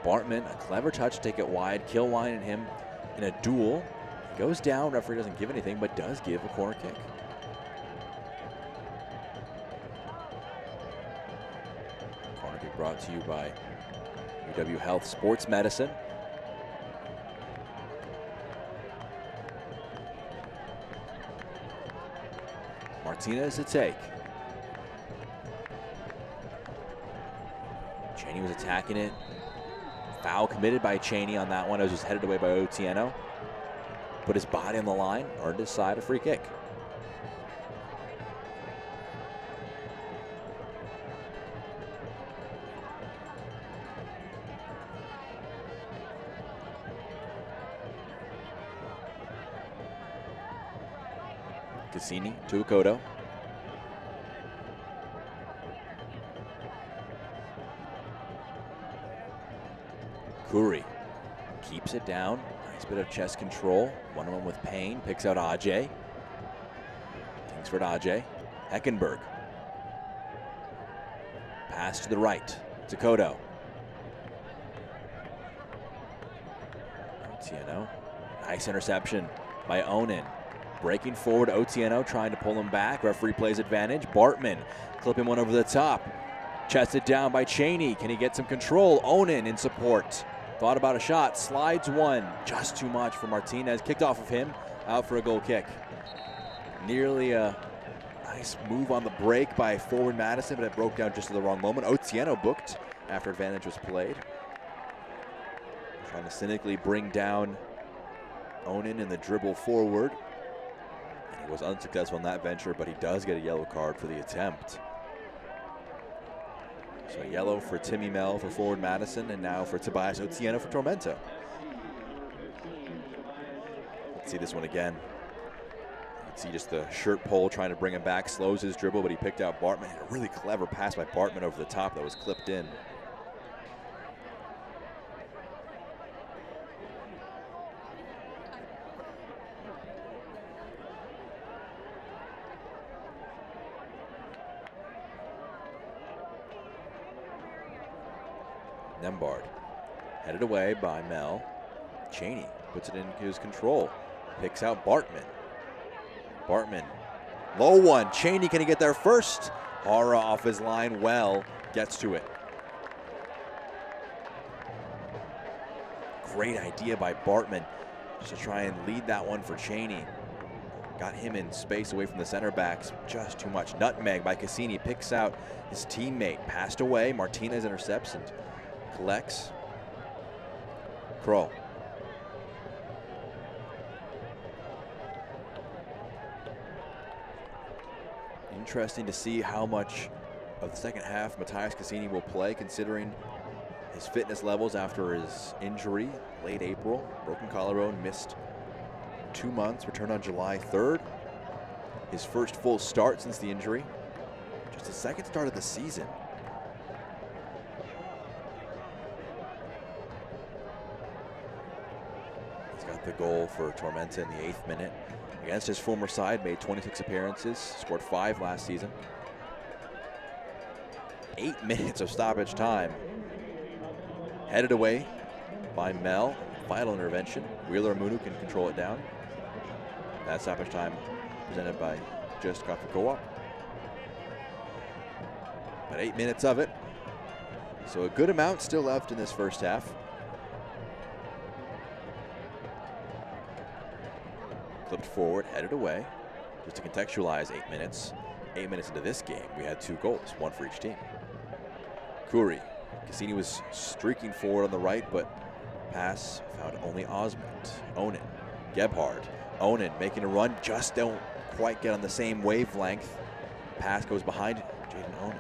Bartman, a clever touch, take it wide. Kilwine and him in a duel. Goes down, referee doesn't give anything, but does give a corner kick. Corner kick brought to you by UW Health Sports Medicine. Martinez to take. Cheney was attacking it. Foul committed by Cheney on that one. It was just headed away by Otieno. Put his body on the line, earned his side a free kick. Cassini to Akoto. Curry keeps it down. Nice bit of chest control. One-on-one with Payne. Picks out Ajay. Kingsford Ajay. Eckenberg. Pass to the right. To Kodo. Otieno. Nice interception by Onan. Breaking forward, Otieno trying to pull him back. Referee plays advantage. Bartman clipping one over the top. Chested down by Cheney. Can he get some control? Onan in support. Thought about a shot. Slides one. Just too much for Martinez. Kicked off of him. Out for a goal kick. Nearly a nice move on the break by forward Madison, but it broke down just at the wrong moment. Otieno booked after advantage was played. Trying to cynically bring down Onan in the dribble forward. And he was unsuccessful in that venture, but he does get a yellow card for the attempt. So yellow for Timmy Mel for forward Madison, and now for Tobias Otieno for Tormenta. Let's see this one again. You can see just the shirt pull trying to bring him back, slows his dribble, but he picked out Bartman. A really clever pass by Bartman over the top that was clipped in. Nembard, headed away by Mel. Cheney puts it in his control. Picks out Bartman. Bartman, low one. Cheney, can he get there first? Hara off his line well, gets to it. Great idea by Bartman just to try and lead that one for Cheney. Got him in space away from the center backs. Just too much. Nutmeg by Cassini. Picks out his teammate. Passed away. Martinez intercepts and collects. Kroll. Interesting to see how much of the second half Matthias Cassini will play, considering his fitness levels after his injury late April. Broken collarbone, missed 2 months, returned on July 3rd. His first full start since the injury. Just his second start of the season. He's got the goal for Tormenta in the 8th minute. Against his former side, made 26 appearances, scored 5 last season. 8 minutes of stoppage time. Headed away by Mel. Final intervention. Wheeler Amunu can control it down. That stoppage time presented by just Kafukoa. But 8 minutes of it. So a good amount still left in this first half. Clipped forward, headed away. Just to contextualize 8 minutes. 8 minutes into this game, we had 2 goals, 1 for each team. Curry. Cassini was streaking forward on the right, but pass found only Osmond. Onan. Gebhard. Onan making a run, just don't quite get on the same wavelength. Pass goes behind Jaden Onan.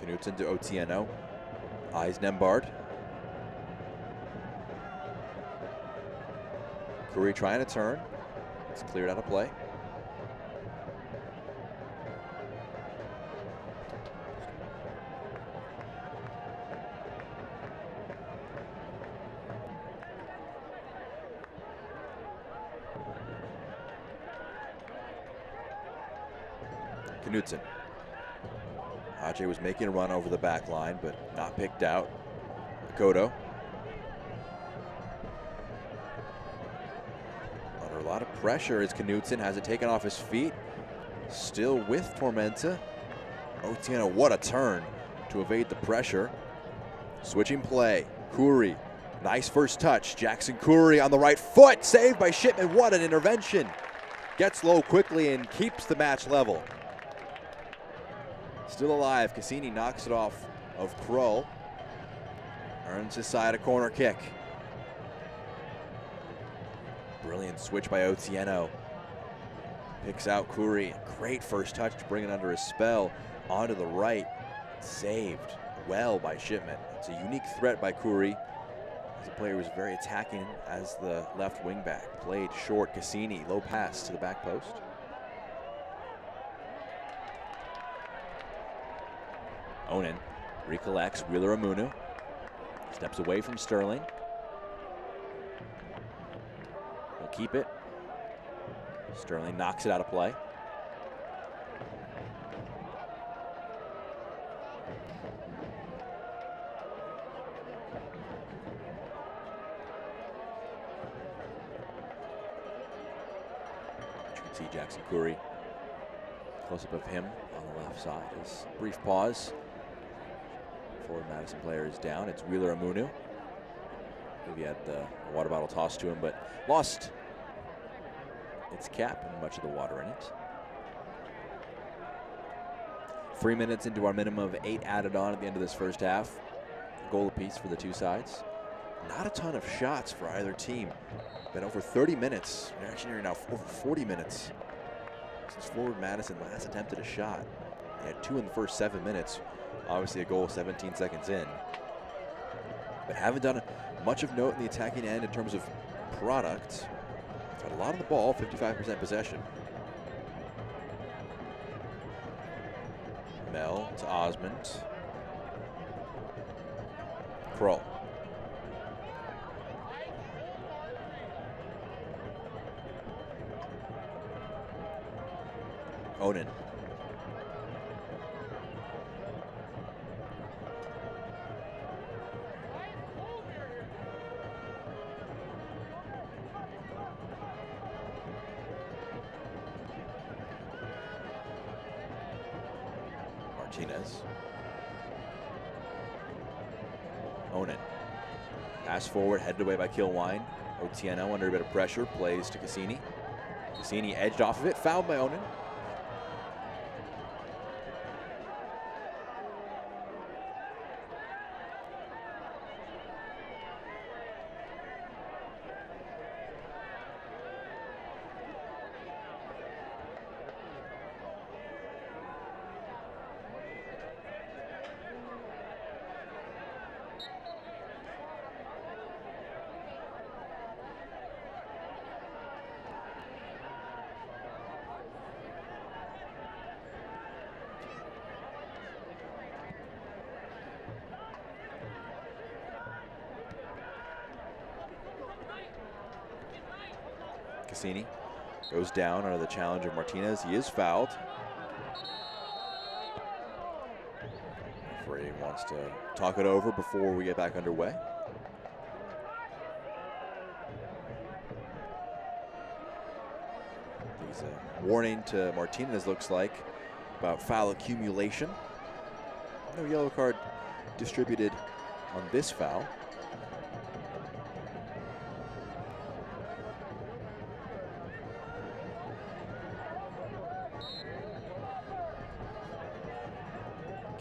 Knutson to Otieno. Eyes Nembard. Curry trying to turn. It's cleared out of play. Knudsen. Ajay was making a run over the back line, but not picked out. Kodo. Under a lot of pressure as Knudsen has it taken off his feet. Still with Tormenta. Otieno, what a turn to evade the pressure. Switching play, Khoury. Nice first touch, Jackson Khoury on the right foot, saved by Shipman. What an intervention. Gets low quickly and keeps the match level. Still alive, Cassini knocks it off of Kroll. Earns his side a corner kick. Brilliant switch by Otieno. Picks out Khoury. Great first touch to bring it under his spell. Onto the right. Saved well by Shipman. It's a unique threat by Khoury. The player was very attacking as the left wing back. Played short, Cassini, low pass to the back post. Onan recollects, Wheeler Amunu. Steps away from Sterling. He'll keep it. Sterling knocks it out of play. See Jackson Khoury. Close-up of him on the left side. His brief pause. Forward Madison player is down. It's Wheeler Amunu. Maybe had the water bottle tossed to him, but lost its cap and much of the water in it. 3 minutes into our minimum of 8 added on at the end of this first half. A goal apiece for the two sides. Not a ton of shots for either team. Been over 30 minutes. They're actually near now over 40 minutes since forward Madison last attempted a shot. They had 2 in the first 7 minutes. Obviously a goal 17 seconds in. But haven't done much of note in the attacking end in terms of product. Got a lot of the ball, 55% possession. Mel to Osmond. Kroll. Onan. Martinez. Onan. Pass forward, headed away by Kilwine. Otieno under a bit of pressure, plays to Cassini. Cassini edged off of it, fouled by Onan. Cassini goes down under the challenge of Martinez. He is fouled. Referee wants to talk it over before we get back underway. There's a warning to Martinez, looks like, about foul accumulation. No yellow card distributed on this foul.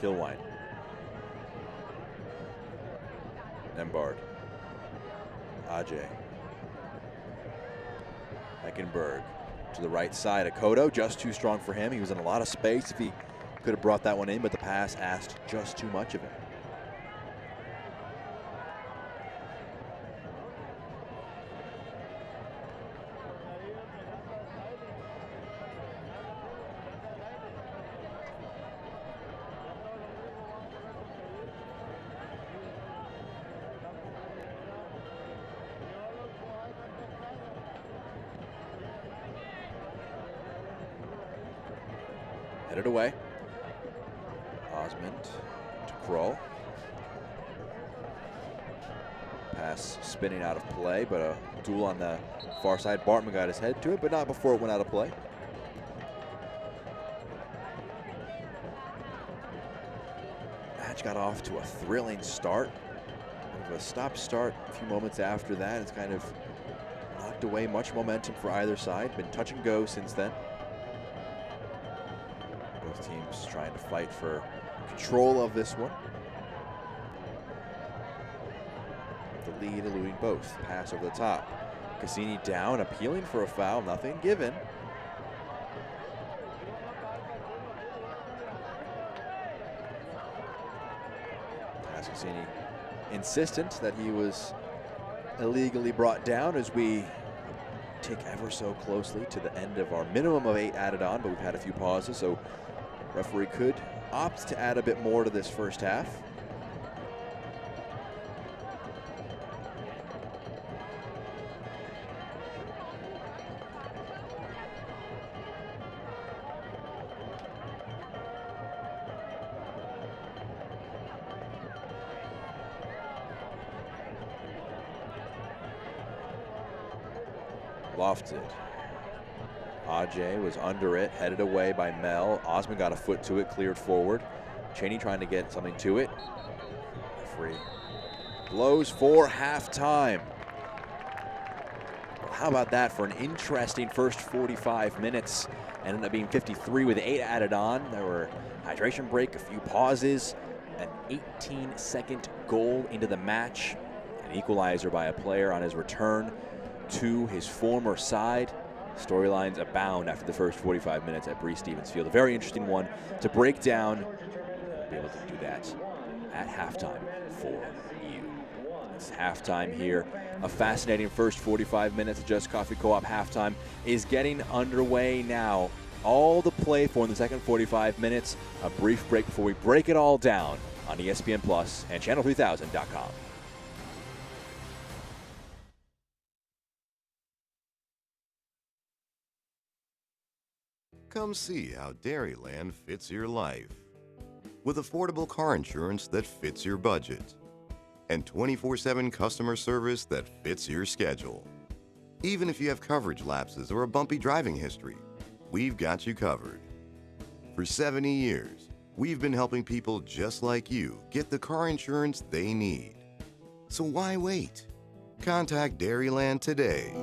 Kilwine. Nembard. Ajay. Eckenberg to the right side. Akoto just too strong for him. He was in a lot of space. If he could have brought that one in, but the pass asked just too much of him. Headed away. Osmond to Kroll. Pass spinning out of play, but a duel on the far side. Bartman got his head to it, but not before it went out of play. Match got off to a thrilling start. A stop-start a few moments after that. It's kind of knocked away much momentum for either side. Been touch and go since then. Both teams trying to fight for control of this one. The lead eluding both. Pass over the top. Cassini down, appealing for a foul. Nothing given. Cassini insistent that he was illegally brought down as we tick ever so closely to the end of our minimum of 8 added on, but we've had a few pauses, so referee could opt to add a bit more to this first half. Lofted. Ajay was under it, headed away by Mel. Osman got a foot to it, cleared forward. Cheney trying to get something to it. Referee blows for halftime. Well, how about that for an interesting first 45 minutes? Ended up being 53 with 8 added on. There were hydration break, a few pauses, an 18-second goal into the match, an equalizer by a player on his return to his former side. Storylines abound after the first 45 minutes at Bree-Stevens Field. A very interesting one to break down. Be able to do that at halftime for you. It's halftime here. A fascinating first 45 minutes of Just Coffee Co-op halftime is getting underway now. All the play for in the second 45 minutes. A brief break before we break it all down on ESPN Plus and channel3000.com. Come see how Dairyland fits your life. With affordable car insurance that fits your budget and 24/7 customer service that fits your schedule. Even if you have coverage lapses or a bumpy driving history, we've got you covered. For 70 years, we've been helping people just like you get the car insurance they need. So why wait? Contact Dairyland today.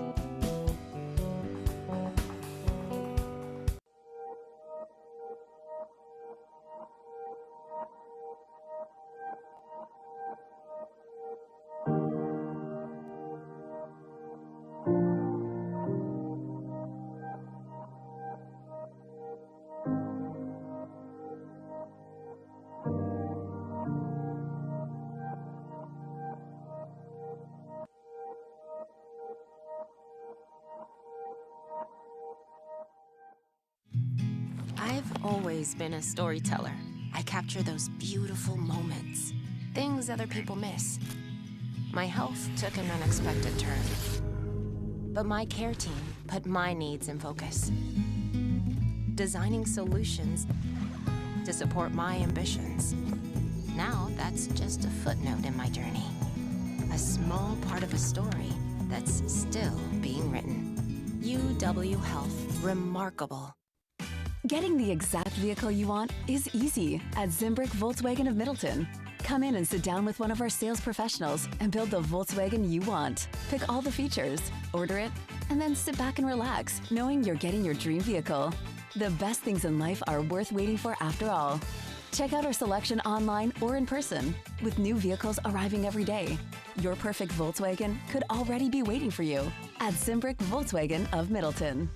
I've always been a storyteller. I capture those beautiful moments, things other people miss. My health took an unexpected turn, but my care team put my needs in focus, designing solutions to support my ambitions. Now that's just a footnote in my journey, a small part of a story that's still being written. UW Health, remarkable. Getting the exact vehicle you want is easy at Zimbrick Volkswagen of Middleton. Come in and sit down with one of our sales professionals and build the Volkswagen you want. Pick all the features, order it, and then sit back and relax, knowing you're getting your dream vehicle. The best things in life are worth waiting for after all. Check out our selection online or in person, with new vehicles arriving every day. Your perfect Volkswagen could already be waiting for you at Zimbrick Volkswagen of Middleton.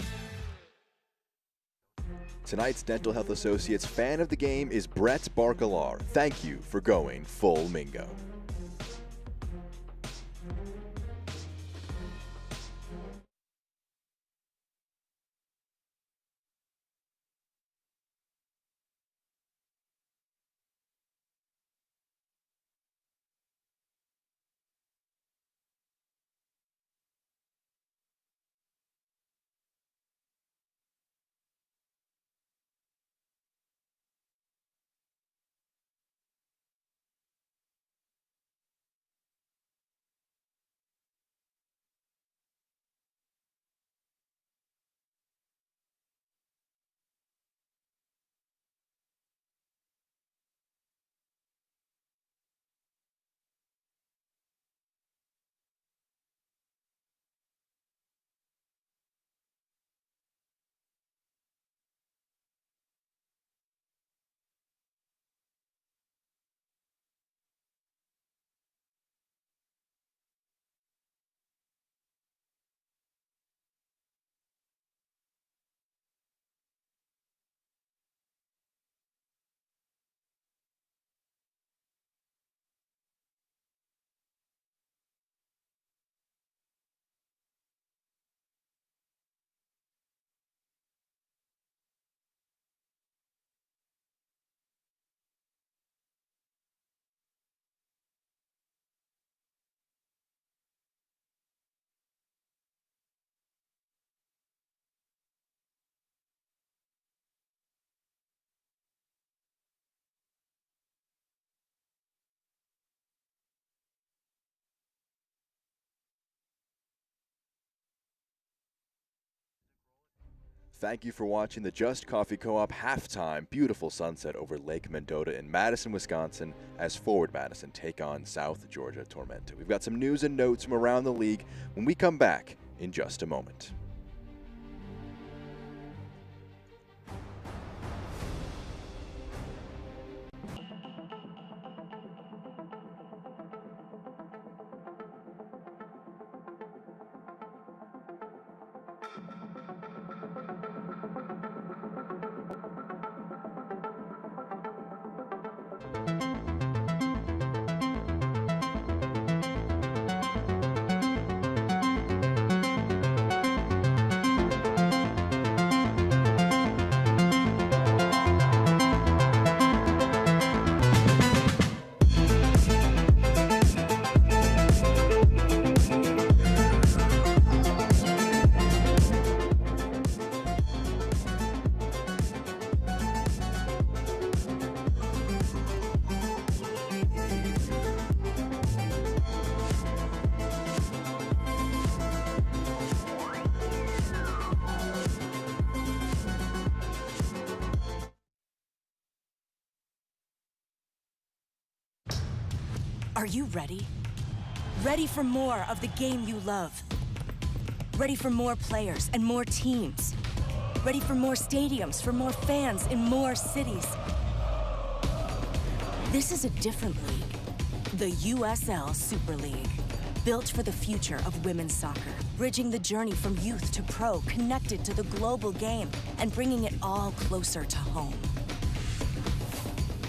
Tonight's Dental Health Associates fan of the game is Brett Barcalar. Thank you for going full Mingo. Thank you for watching the Just Coffee Co-op halftime beautiful sunset over Lake Mendota in Madison, Wisconsin as Forward Madison take on South Georgia Tormenta. We've got some news and notes from around the league when we come back in just a moment. Are you ready? Ready for more of the game you love? Ready for more players and more teams? Ready for more stadiums, for more fans in more cities? This is a different league. The USL Super League. Built for the future of women's soccer. Bridging the journey from youth to pro, connected to the global game, and bringing it all closer to home.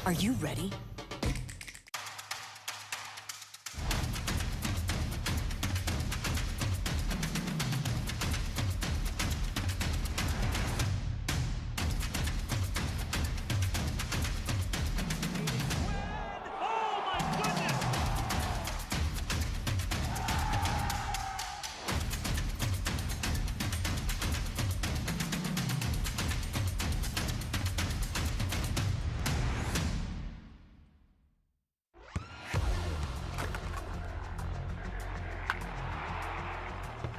Are you ready?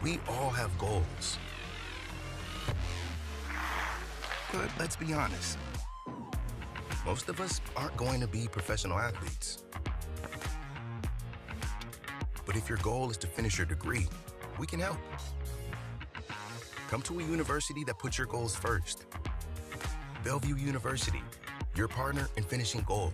We all have goals. But let's be honest. Most of us aren't going to be professional athletes. But if your goal is to finish your degree, we can help. Come to a university that puts your goals first. Bellevue University, your partner in finishing goals.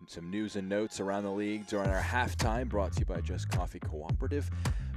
Some news and notes around the league during our halftime, brought to you by Just Coffee Cooperative.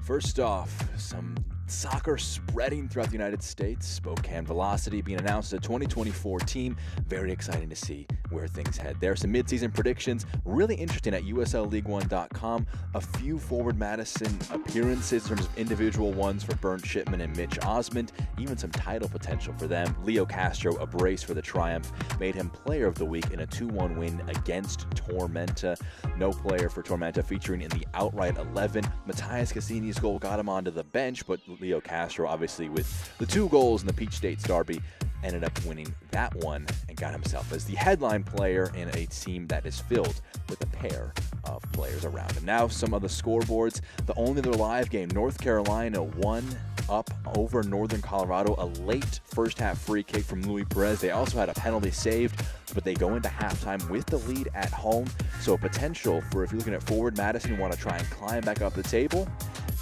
First off, some soccer spreading throughout the United States. Spokane Velocity being announced as a 2024 team. Very exciting to see where things head. There are some midseason predictions. Really interesting at USLLeague1.com. A few Forward Madison appearances in terms of individual ones for Bernd Shipman and Mitch Osmond. Even some title potential for them. Leo Castro, a brace for the Triumph, made him player of the week in a 2-1 win against Tormenta. No player for Tormenta featuring in the outright 11. Matthias Cassini's goal got him onto the bench, but Leo Castro, obviously with the 2 goals in the Peach State's derby, ended up winning that one and got himself as the headline player in a team that is filled with a pair of players around him. Now some of the scoreboards. The only other live game, North Carolina won up over Northern Colorado. A late first half free kick from Luis Perez. They also had a penalty saved, but they go into halftime with the lead at home. So potential for, if you're looking at Forward Madison, want to try and climb back up the table,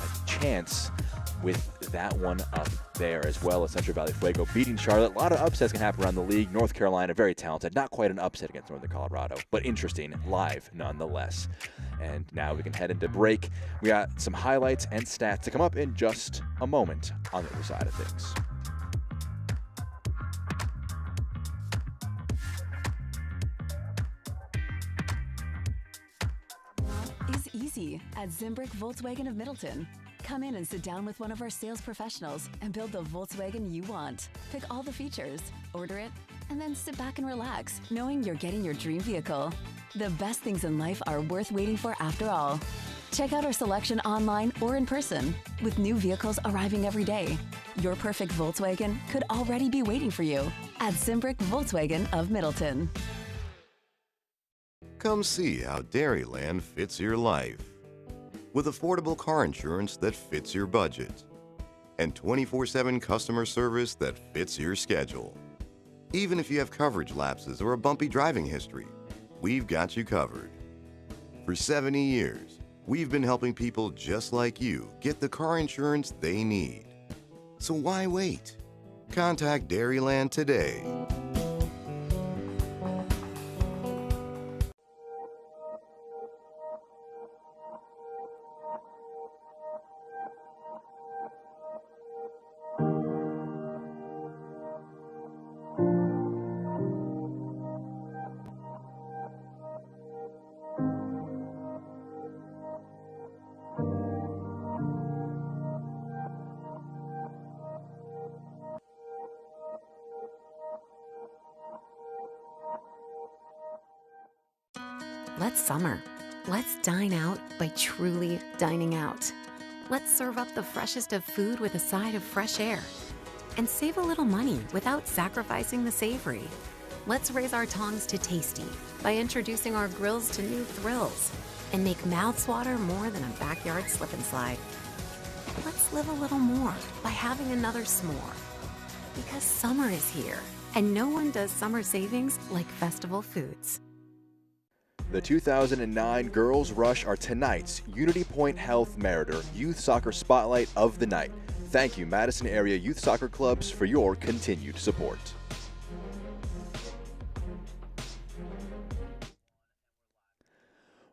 a chance with that one up there, as well as Central Valley Fuego beating Charlotte. A lot of upsets can happen around the league. North Carolina, very talented. Not quite an upset against Northern Colorado, but interesting live nonetheless. And now we can head into break. We got some highlights and stats to come up in just a moment on the other side of things. Is easy at Zimbrick Volkswagen of Middleton. Come in and sit down with one of our sales professionals and build the Volkswagen you want. Pick all the features, order it, and then sit back and relax, knowing you're getting your dream vehicle. The best things in life are worth waiting for after all. Check out our selection online or in person. With new vehicles arriving every day, your perfect Volkswagen could already be waiting for you at Zimbrick Volkswagen of Middleton. Come see how Dairyland fits your life. With affordable car insurance that fits your budget and 24/7 customer service that fits your schedule. Even if you have coverage lapses or a bumpy driving history, we've got you covered. For 70 years, we've been helping people just like you get the car insurance they need. So why wait? Contact Dairyland today. Let's summer. Let's dine out by truly dining out. Let's serve up the freshest of food with a side of fresh air. And save a little money without sacrificing the savory. Let's raise our tongs to tasty by introducing our grills to new thrills. And make mouths water more than a backyard slip and slide. Let's live a little more by having another s'more. Because summer is here, and no one does summer savings like Festival Foods. The 2009 Girls Rush are tonight's Unity Point Health Meritor Youth Soccer Spotlight of the night. Thank you, Madison area youth soccer clubs, for your continued support.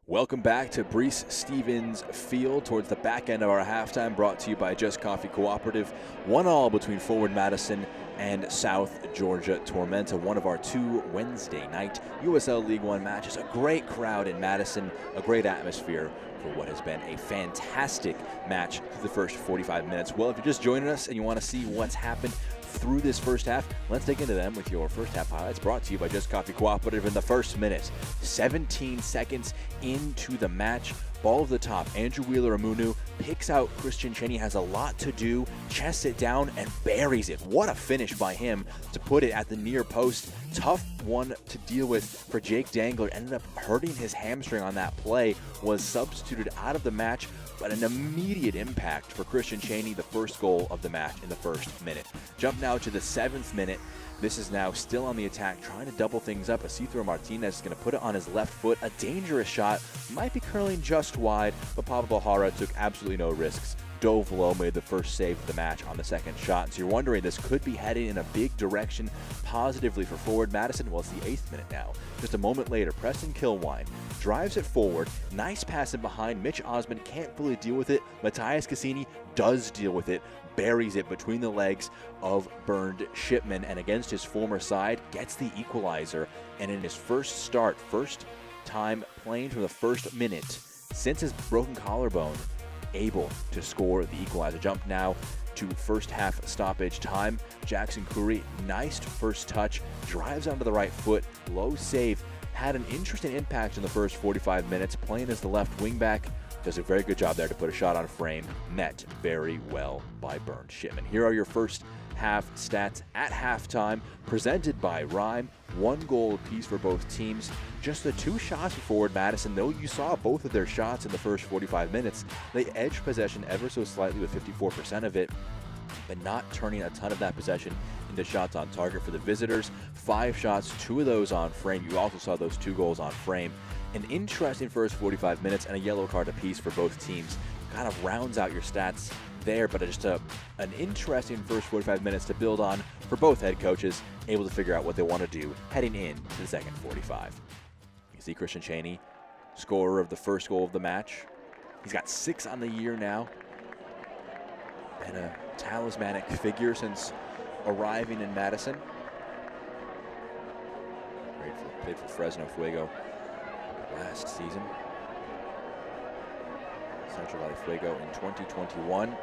Welcome back to Breese Stevens Field towards the back end of our halftime, brought to you by Just Coffee Cooperative. 1-1 between Forward Madison and South Georgia Tormenta, one of our two Wednesday night USL League One matches. A great crowd in Madison, a great atmosphere for what has been a fantastic match through the first 45 minutes. Well, if you're just joining us and you want to see what's happened through this first half, let's dig into them with your first half highlights, brought to you by Just Coffee Cooperative. In the first minute, 17 seconds into the match, ball of the top, Andrew Wheeler-Amunu picks out Christian Cheney, has a lot to do, chests it down and buries it. What a finish by him to put it at the near post. Tough one to deal with for Jake Dangler. Ended up hurting his hamstring on that play, was substituted out of the match, but an immediate impact for Christian Cheney, the first goal of the match in the first minute. Jump now to the 7th minute. This is now still on the attack, trying to double things up. Isidro Martinez is going to put it on his left foot. A dangerous shot, might be curling just wide, but Pablo Bahara took absolutely no risks. Dove low, made the first save of the match on the second shot. So you're wondering, this could be heading in a big direction positively for Forward Madison. Well, it's the 8th minute now. Just a moment later, Preston Kilwine drives it forward. Nice pass in behind. Mitch Osmond can't fully deal with it. Matthias Cassini does deal with it. Buries it between the legs of Bernd Shipman, and against his former side, gets the equalizer. And in his first start, first time playing from the first minute since his broken collarbone, able to score the equalizer. Jump now to first half stoppage time. Jackson Curry, nice first touch, drives onto the right foot, low save. Had an interesting impact in the first 45 minutes, playing as the left wing back. Does a very good job there to put a shot on frame. Met very well by Bernd Shipman. Here are your first half stats at halftime, presented by Rhyme. 1 goal apiece for both teams. Just the 2 shots for Forward Madison, though you saw both of their shots in the first 45 minutes. They edged possession ever so slightly with 54% of it, but not turning a ton of that possession into shots on target for the visitors. 5 shots, 2 of those on frame. You also saw those 2 goals on frame. An interesting first 45 minutes and a yellow card apiece for both teams kind of rounds out your stats there, but just an interesting first 45 minutes to build on for both head coaches, able to figure out what they want to do heading into the second 45. You see Christian Chaney, scorer of the first goal of the match. He's got 6 on the year now, and a talismanic figure since arriving in Madison. Played for Fresno Fuego last season. Central Valley Fuego in 2021.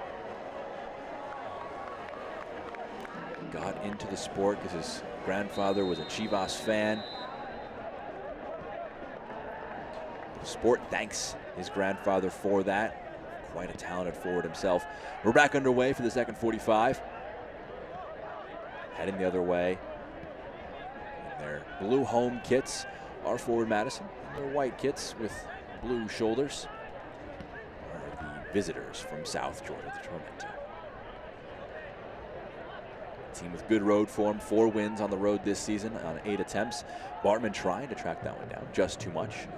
Got into the sport because his grandfather was a Chivas fan. The sport thanks his grandfather for that. Quite a talented forward himself. We're back underway for the second 45. Heading the other way. In their blue home kits are forward Madison. Their white kits with blue shoulders are the visitors from South Georgia, the Tormenta. Team with good road form, 4 wins on the road this season on 8 attempts. Bartman trying to track that one down, just too much.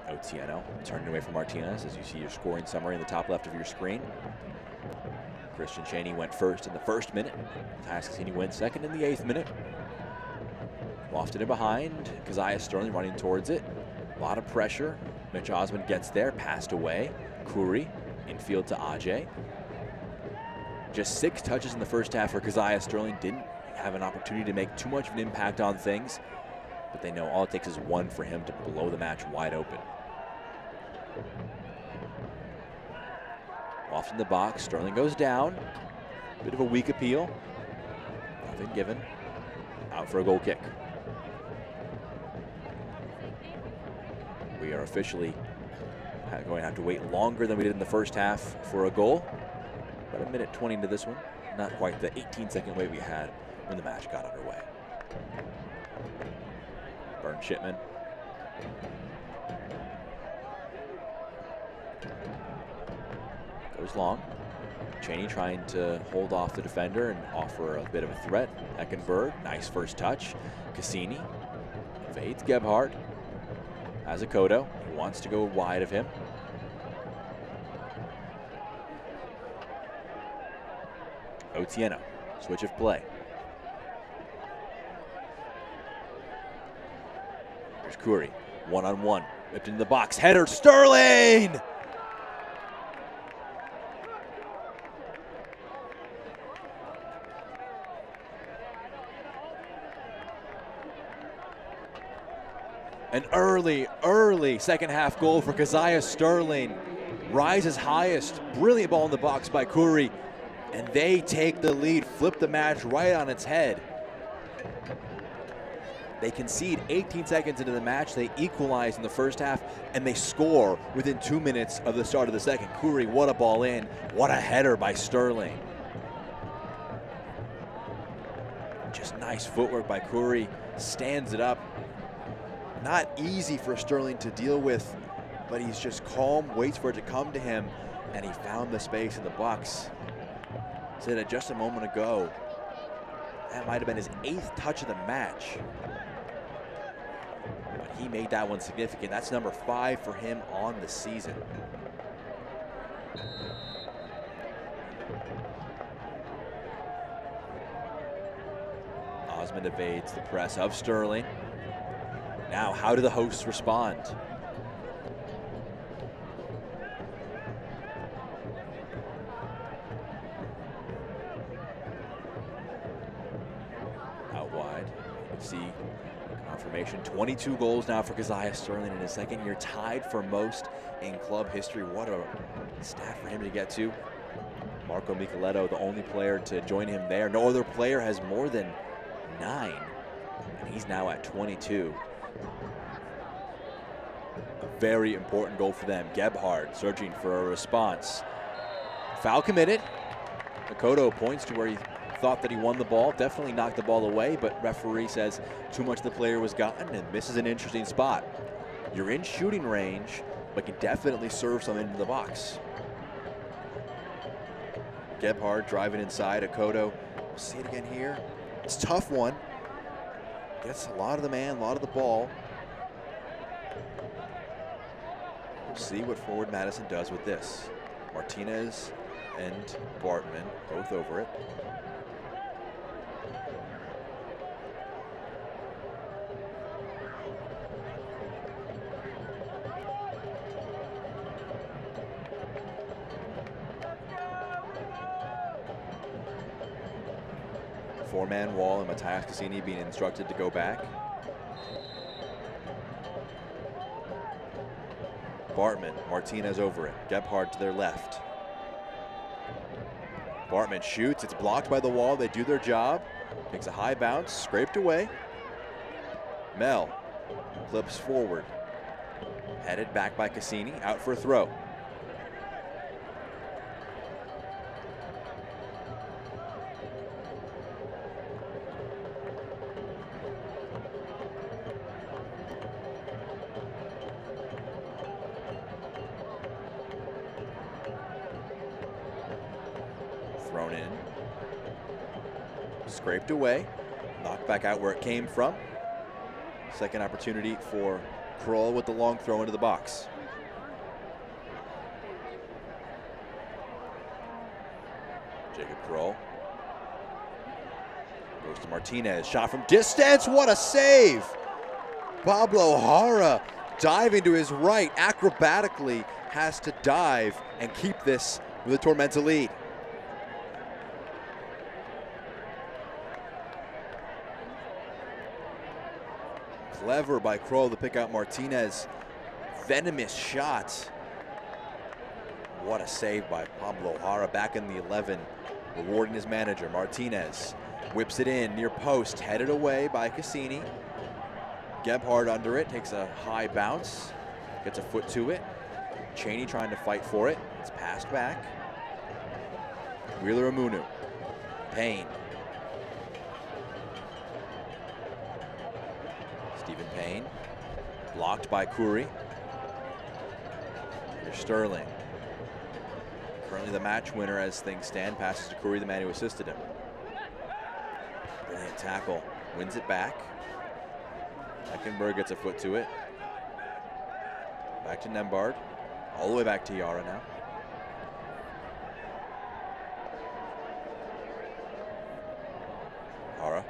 Otieno turning away from Martinez, as you see your scoring summary in the top left of your screen. Christian Chaney went first in the first minute. Tyus Cassini went second in the 8th minute. Lofted in behind, Keziah Sterling running towards it. A lot of pressure. Mitch Osmond gets there, passed away. Khoury, infield to Ajay. Just 6 touches in the first half for Keziah Sterling. Didn't have an opportunity to make too much of an impact on things, but they know all it takes is 1 for him to blow the match wide open. Off in the box, Sterling goes down. Bit of a weak appeal. Nothing given. Out for a goal kick. We are officially going to have to wait longer than we did in the first half for a goal. About 1:20 into this one. Not quite the 18-second wait we had when the match got underway. Burn Shipman. Goes long. Chaney trying to hold off the defender and offer a bit of a threat. Eckenberg, nice first touch. Cassini evades Gebhardt. Has a Kodo. He wants to go wide of him. Otieno, switch of play. Here's Khoury, one-on-one, whipped into the box, header, Sterling! An early second half goal for Keziah Sterling. Rises highest, brilliant ball in the box by Khoury. And they take the lead, flip the match right on its head. They concede 18 seconds into the match. They equalize in the first half, and they score within 2 minutes of the start of the second. Khoury, what a ball in. What a header by Sterling. Just nice footwork by Khoury. Stands it up. Not easy for Sterling to deal with, but he's just calm, waits for it to come to him, and he found the space in the box. Said it just a moment ago, that might have been his 8th touch of the match. But he made that one significant. That's number 5 for him on the season. Osmond evades the press of Sterling. Now, how do the hosts respond? See confirmation. 22 goals now for Keziah Sterling in his second year, tied for most in club history. What a stat for him to get to. Marco Micheletto, the only player to join him there. No other player has more than 9, and he's now at 22. A very important goal for them. Gebhardt searching for a response. Foul committed. Makoto points to where he thought that he won the ball, definitely knocked the ball away, but referee says too much the player was gotten, and this is an interesting spot. You're in shooting range, but can definitely serve something into the box. Gebhardt driving inside, Akoto. We'll see it again here. It's a tough one. Gets a lot of the man, a lot of the ball. We'll see what forward Madison does with this. Martinez and Bartman both over it. Four-man wall and Matthias Cassini being instructed to go back. Bartman, Martinez over it. Gebhard to their left. Bartman shoots, it's blocked by the wall, they do their job. Takes a high bounce, scraped away. Mel flips forward. Headed back by Cassini, out for a throw. Thrown in. Scraped away. Knocked back out where it came from. Second opportunity for Kroll with the long throw into the box. Jacob Kroll. Goes to Martinez. Shot from distance. What a save! Pablo Jara diving to his right acrobatically has to dive and keep this with a Tormenta lead. Clever by Kroll to pick out Martinez. Venomous shot. What a save by Pablo Jara back in the 11, rewarding his manager. Martinez whips it in near post, headed away by Cassini. Gebhard under it, takes a high bounce, gets a foot to it. Cheney trying to fight for it. It's passed back. Wheeler Amunu. Payne. Stephen Payne, blocked by Khoury. Here's Sterling. Currently the match winner as things stand, passes to Khoury, the man who assisted him. Brilliant tackle, wins it back. Eckenberg gets a foot to it. Back to Nembard, all the way back to Jara now. Jara.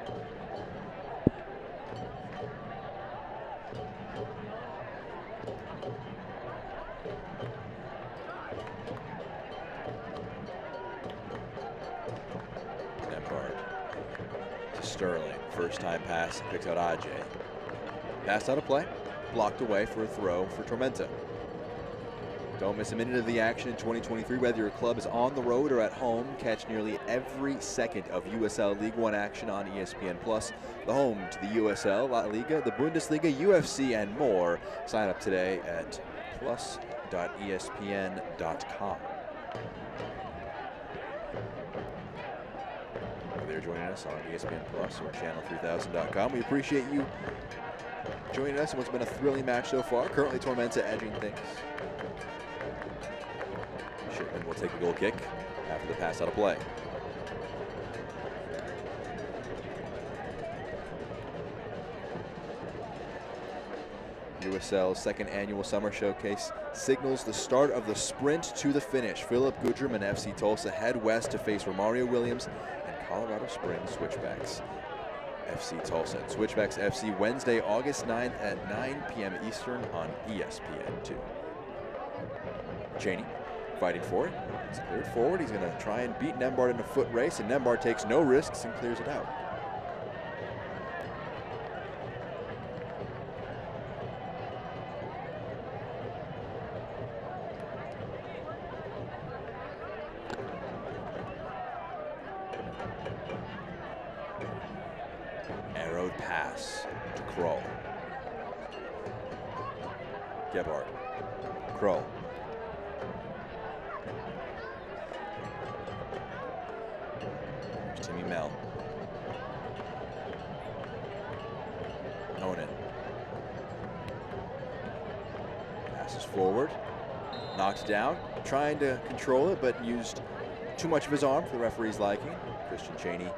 Sterling, first time pass, picks out Ajay. Pass out of play, blocked away for a throw for Tormenta. Don't miss a minute of the action in 2023, whether your club is on the road or at home. Catch nearly every second of USL League One action on ESPN+, the home to the USL, La Liga, the Bundesliga, UFC, and more. Sign up today at plus.espn.com. They're joining us on ESPN Plus or channel3000.com. We appreciate you joining us in what's been a thrilling match so far. Currently Tormenta edging things. Shipman will take a goal kick after the pass out of play. USL's second annual summer showcase signals the start of the sprint to the finish. Philip Goodrum and FC Tulsa head west to face Romario Williams and Colorado Springs Switchbacks FC Tulsa and Switchbacks FC Wednesday, August 9th at 9 p.m. Eastern on ESPN2. Cheney fighting for it. It's cleared forward. He's going to try and beat Nembard in a foot race, and Nembard takes no risks and clears it out. Arrowed pass to Kroll. Gebhard. Kroll. There's Timmy Mel. Onan. Passes forward. Knocked down. Trying to control it, but used too much of his arm for the referee's liking. Christian Cheney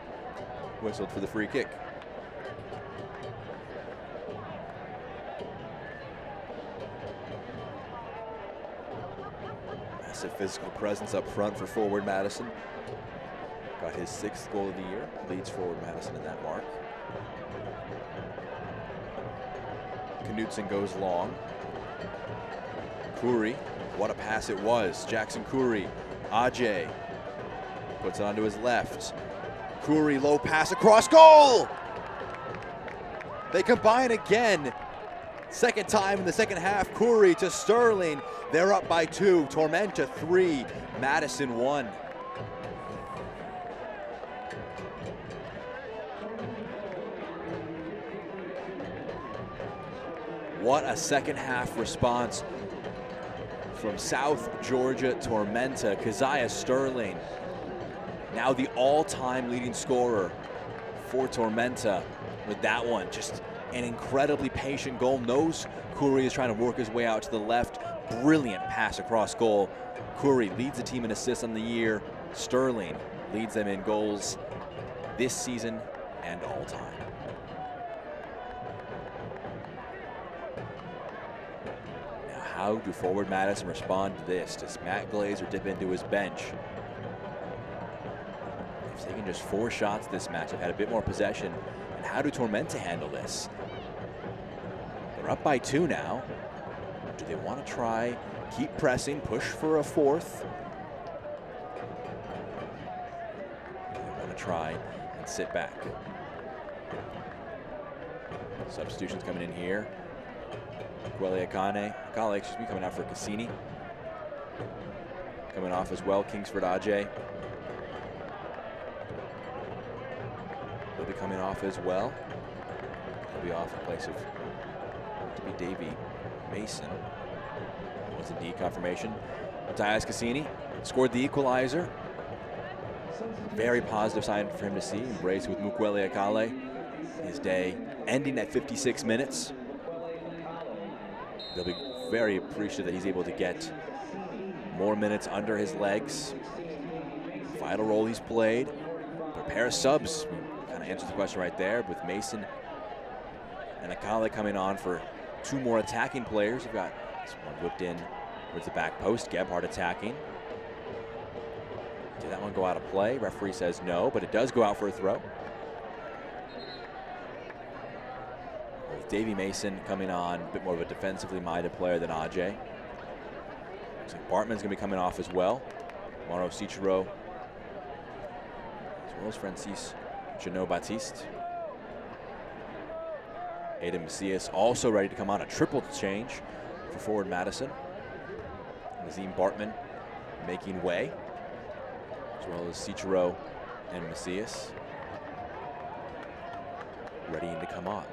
whistled for the free kick. aggressive physical presence up front for forward Madison. Got his 6th goal of the year, leads forward Madison in that mark. Knutson goes long. Khoury, what a pass it was. Jackson Khoury, Ajay puts it onto his left. Khoury, low pass across goal! They combine again. Second time in the second half, Khoury to Sterling. They're up by 2, Tormenta 3, Madison 1. What a second half response from South Georgia Tormenta. Keziah Sterling, now the all-time leading scorer for Tormenta with that one. Just an incredibly patient goal. Knows Khoury is trying to work his way out to the left. Brilliant pass across goal. Khoury leads the team in assists on the year. Sterling leads them in goals this season and all time. How do forward Madison respond to this? Does Matt Glazer dip into his bench? They've taken just 4 shots this match. They've had a bit more possession. And how do Tormenta handle this? They're up by 2 now. Do they want to try, keep pressing, push for a 4th? Do they want to try and sit back? Substitutions coming in here. Akale, coming out for Cassini. Coming off as well, Kingsford Ajay. He'll be coming off as well. He'll be off in place of, to be Davey Mason. That was indeed confirmation. Matthias Cassini scored the equalizer. Very positive sign for him to see. Embraced with Mukwele Akale. His day ending at 56 minutes. They'll be very appreciative that he's able to get more minutes under his legs. Vital role he's played. But a pair of subs kind of answers the question right there with Mason and Akale coming on for 2 more attacking players. You've got this one whipped in towards the back post. Gebhardt attacking. Did that one go out of play? Referee says no, but it does go out for a throw. With Davey Mason coming on, a bit more of a defensively minded player than Ajay. Looks like Bartman's going to be coming off as well. Mauro Cicero, as well as Francis Janot Baptiste. Aidan Macias also ready to come on, a triple change for forward Madison. Nazim Bartman making way, as well as Cicero and Macias readying to come on.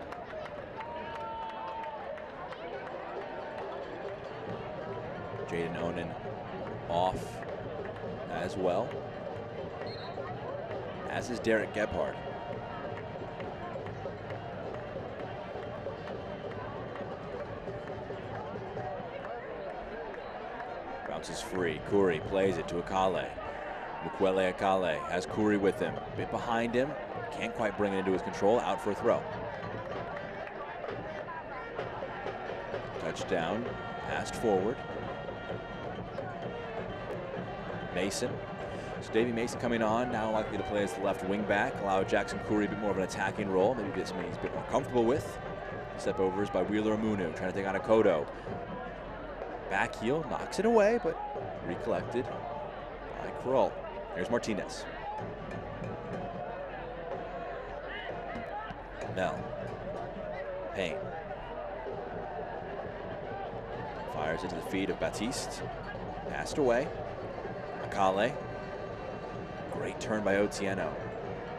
Jaden Onen off as well, as is Derek Gebhardt. Bounces free. Khoury plays it to Akale. Mukwele Akale has Khoury with him. A bit behind him. Can't quite bring it into his control. Out for a throw. Touchdown. Passed forward. Mason. So Davey Mason coming on, now likely to play as the left wing back, allow Jackson Khoury a bit more of an attacking role, maybe get something he's a bit more comfortable with. Step overs by Wheeler Amunu, trying to take on Akoto. Back heel, knocks it away, but recollected by Krull. There's Martinez. Mel. Payne. Fires into the feet of Baptiste. Passed away. Akale. Great turn by Otieno.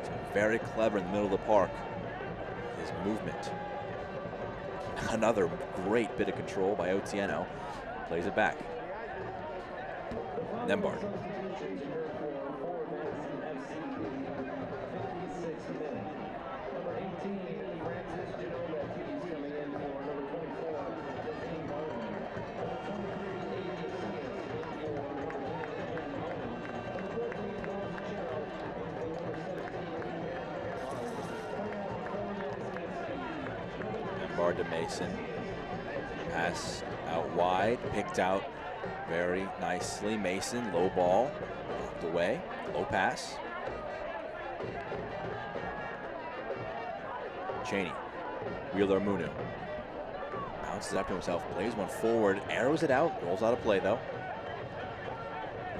So very clever in the middle of the park. His movement. Another great bit of control by Otieno. Plays it back. Nembard. To Mason. Pass out wide, picked out Very nicely, Mason, low ball, knocked away, low pass. Cheney, Wheeler Munu. Bounces up to himself, plays one forward, arrows it out, rolls out of play though.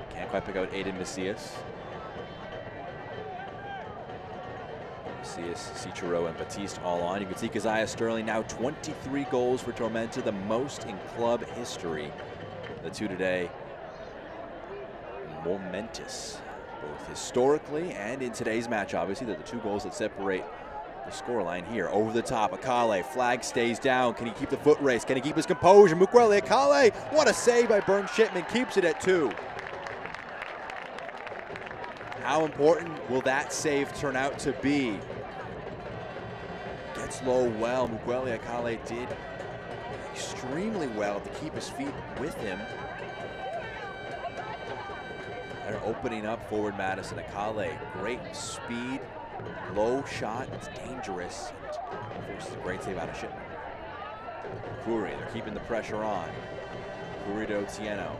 Can't quite pick out Aiden Macias. Macias, Cichero, and Batiste all on. You can see Keziah Sterling now 23 goals for Tormenta, the most in club history. The two today, momentous, both historically and in today's match. Obviously, they're the two goals that separate the scoreline here. Over the top, Akale, flag stays down. Can he keep the foot race? Can he keep his composure? Mukwele Akale, what a save by Bernd Shipman, keeps it at 2. How important will that save turn out to be? Gets low well. Mukwele Akale did extremely well to keep his feet with him. They're opening up forward Madison. Akale, great speed, low shot, it's dangerous. And forces a great save out of Shipman. Kuri, they're keeping the pressure on. Kuri to Otieno.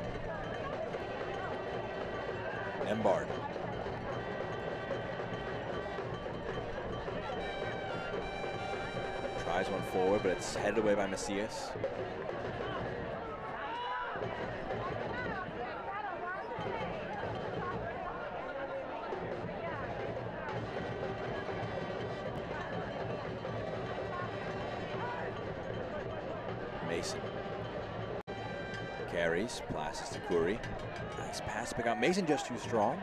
Embard. Tries one forward, but it's headed away by Macias. Mason carries, passes to Kuri. Nice pass to pick out. Mason just too strong.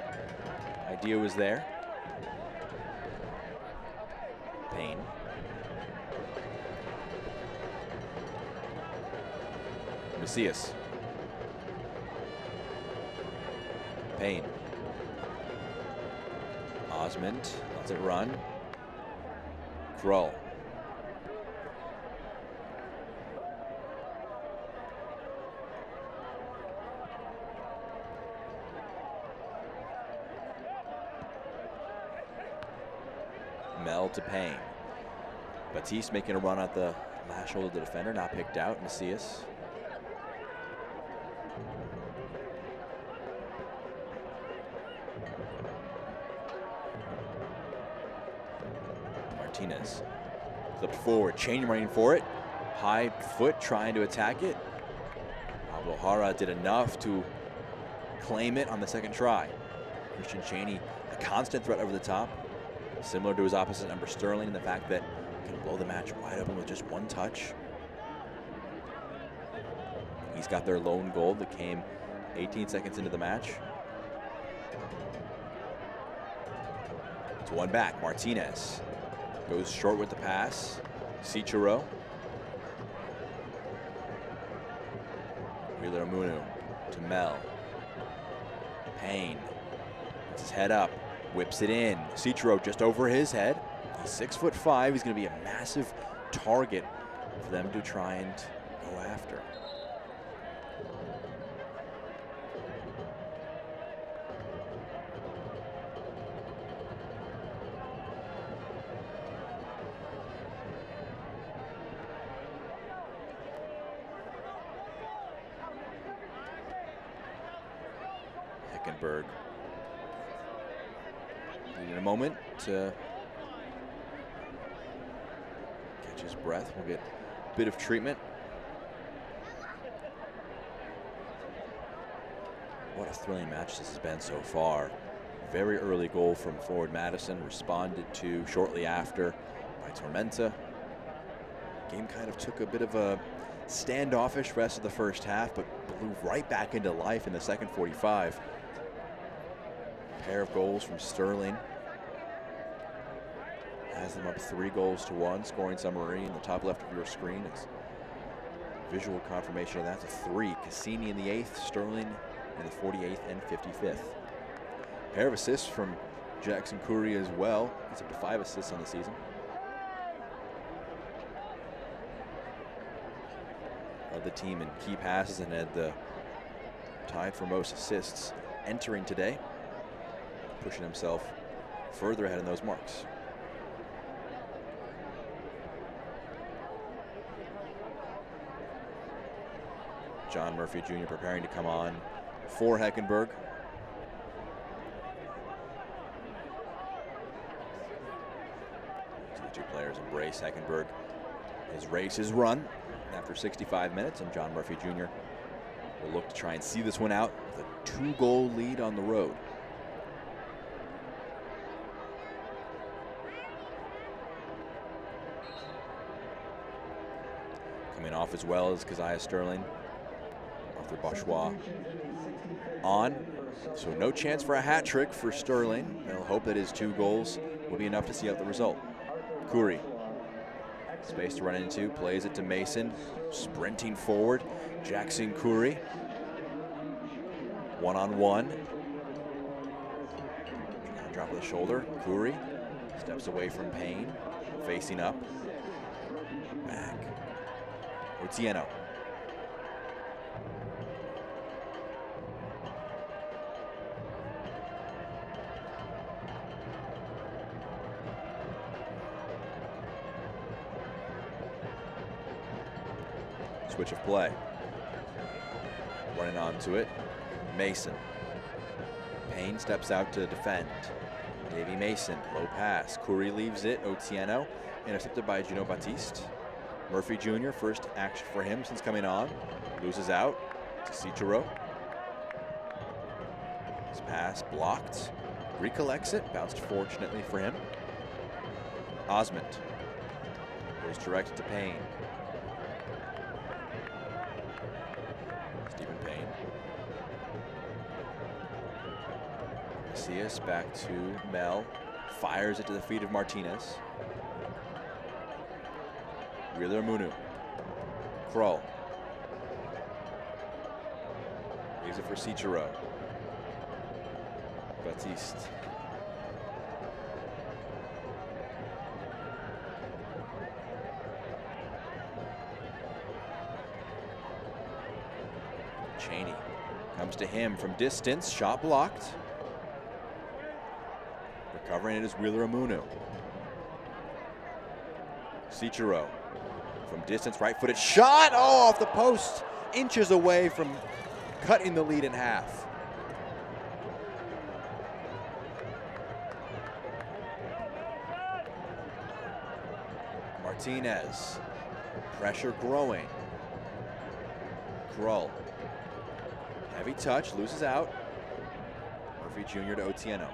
Idea was there. Payne. Macias. Payne. Osmond lets it run. Krull. Mel to Payne. Batiste making a run at the last shoulder of the defender, not picked out. Macias. Martinez. Flipped forward, Cheney running for it. High foot trying to attack it. Pablo Jara did enough to claim it on the second try. Christian Cheney, a constant threat over the top. Similar to his opposite number Sterling in the fact that he can blow the match wide open with just one touch. He's got their lone goal that came 18 seconds into the match. It's one back, Martinez. Goes short with the pass. Cichero. Wheeler Munu to Mel. Payne. Gets his head up. Whips it in. Cichero just over his head. He's 6'5". He's going to be a massive target for them to try and go after. Heckenberg. In a moment to catch his breath. We'll get a bit of treatment. What a thrilling match this has been so far. Very early goal from forward Madison, responded to shortly after by Tormenta. Game kind of took a bit of a standoffish rest of the first half, but blew right back into life in the second 45. Pair of goals from Sterling. Has them up 3-1. Scoring summary in the top left of your screen. It's visual confirmation of that. It's a 3. Cassini in the 8th, Sterling in the 48th and 55th. Pair of assists from Jackson Kuri as well. He's up to 5 assists on the season. Led the team in key passes and had the tied for most assists entering today, pushing himself further ahead in those marks. John Murphy Jr. preparing to come on for Heckenberg. The two players embrace Heckenberg. His race is run after 65 minutes, and John Murphy Jr. will look to try and see this one out with a 2-goal lead on the road. Coming off as well as Keziah Sterling. Arthur Bourgeois on. So no chance for a hat trick for Sterling. They'll hope that his 2 goals will be enough to see out the result. Khoury. Space to run into, plays it to Mason. Sprinting forward, Jackson Khoury. One-on-one. Drop of the shoulder, Khoury. Steps away from Payne, facing up. Back. Otieno. Switch of play. Running onto it. Mason. Payne steps out to defend. Davy Mason, low pass. Khoury leaves it. Otieno, intercepted by Gino Baptiste. Murphy Jr., first action for him since coming on. Loses out to Cichero. His pass blocked. Recollects it, bounced fortunately for him. Osmond goes directed to Payne. Stephen Payne. Macias back to Mel. Fires it to the feet of Martinez. Wheeler Munu. Kroll. Leaves it for Cichero. Baptiste. Cheney comes to him from distance. Shot blocked. Recovering it is Wheeler Munu. Cichero. From distance, right-footed shot, oh, off the post, inches away from cutting the lead in half. Martinez, pressure growing. Kroll, heavy touch, loses out. Murphy Jr. to Otieno.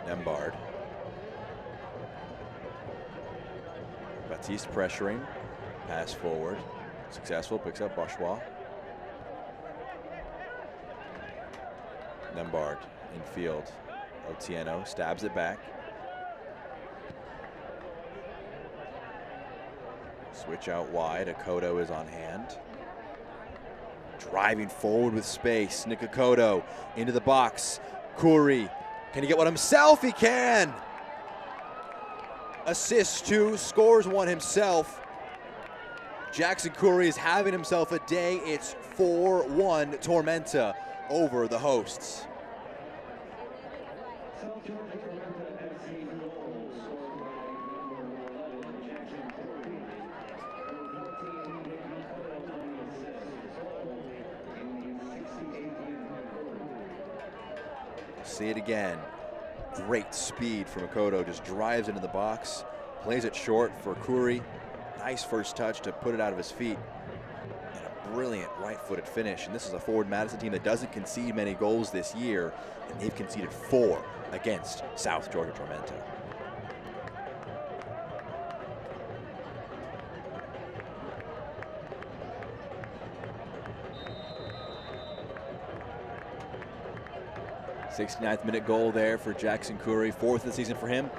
Nembard. Baptiste pressuring. Pass forward. Successful. Picks up Bourgeois. Nembard infield. Otieno stabs it back. Switch out wide. Akoto is on hand. Driving forward with space. Nick Akoto into the box. Khoury. Can he get one himself? He can. Assists 2, scores 1 himself. Jackson Khoury is having himself a day. It's 4-1 Tormenta over the hosts. See it again. Great speed from Akoto, just drives into the box, plays it short for Khoury. Nice first touch to put it out of his feet. And a brilliant right-footed finish. And this is a forward Madison team that doesn't concede many goals this year, and they've conceded 4 against South Georgia Tormenta. '69th minute goal there for Jackson Khoury, 4th of the season for him.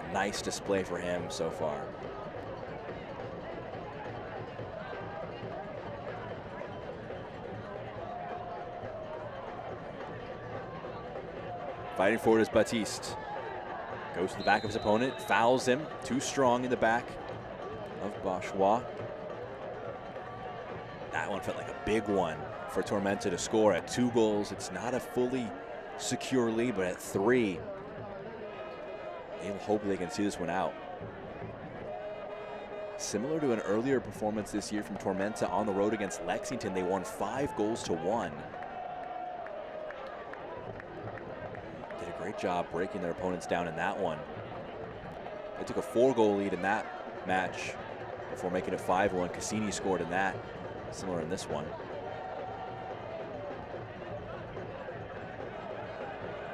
A nice display for him so far. Fighting forward is Baptiste. Goes to the back of his opponent, fouls him, too strong in the back of Bourgeois. That one felt like a big one for Tormenta to score at 2 goals. It's not a fully secure lead, but at 3, they'll hope they can see this one out. Similar to an earlier performance this year from Tormenta on the road against Lexington, they won 5 goals to 1. Did a great job breaking their opponents down in that one. They took a 4-goal lead in that match before making it 5-1. Cassini scored in that, similar in this one.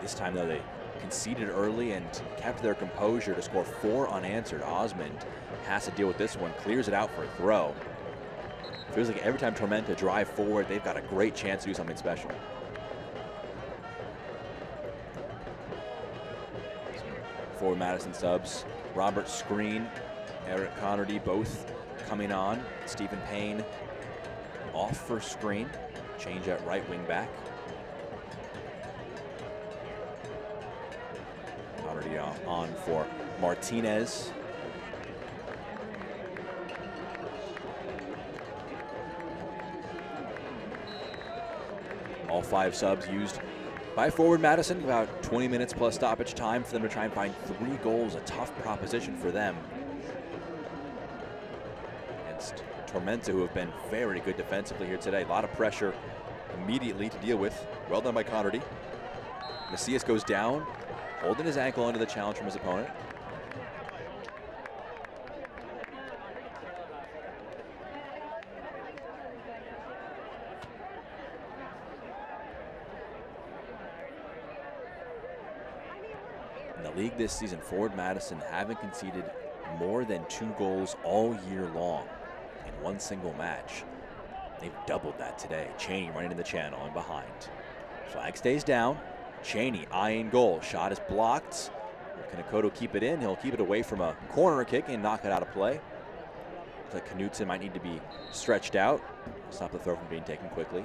This time, though, they conceded early and kept their composure to score 4 unanswered. Osmond has to deal with this one, clears it out for a throw. Feels like every time Tormenta drive forward, they've got a great chance to do something special. Forward Madison subs, Robert Screen, Eric Connerty both coming on. Stephen Payne off for Screen, change at right wing back. Connerty on for Martinez. All 5 subs used by forward Madison. About 20 minutes plus stoppage time for them to try and find 3 goals. A tough proposition for them against Tormenta, who have been very good defensively here today. A lot of pressure immediately to deal with. Well done by Connerty. Macias goes down, holding his ankle under the challenge from his opponent. In the league this season, forward Madison haven't conceded more than 2 goals all year long in one single match. They've doubled that today. Cheney running in the channel and behind. Flag stays down. Cheney eyeing goal. Shot is blocked. Can Akoto keep it in? He'll keep it away from a corner kick and knock it out of play. Looks like Knutson might need to be stretched out. Stop the throw from being taken quickly.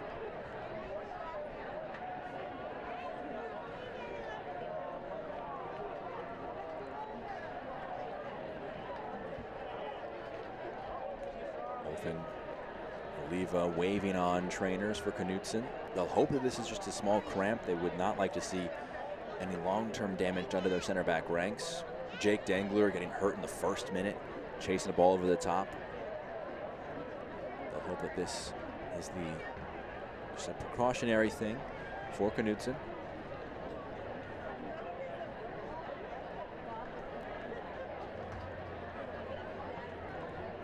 Olfen, Oliva waving on trainers for Knutson. They'll hope that this is just a small cramp. They would not like to see any long-term damage under their center back ranks. Jake Dangler getting hurt in the first minute, chasing the ball over the top. They'll hope that this is just a precautionary thing for Knutson.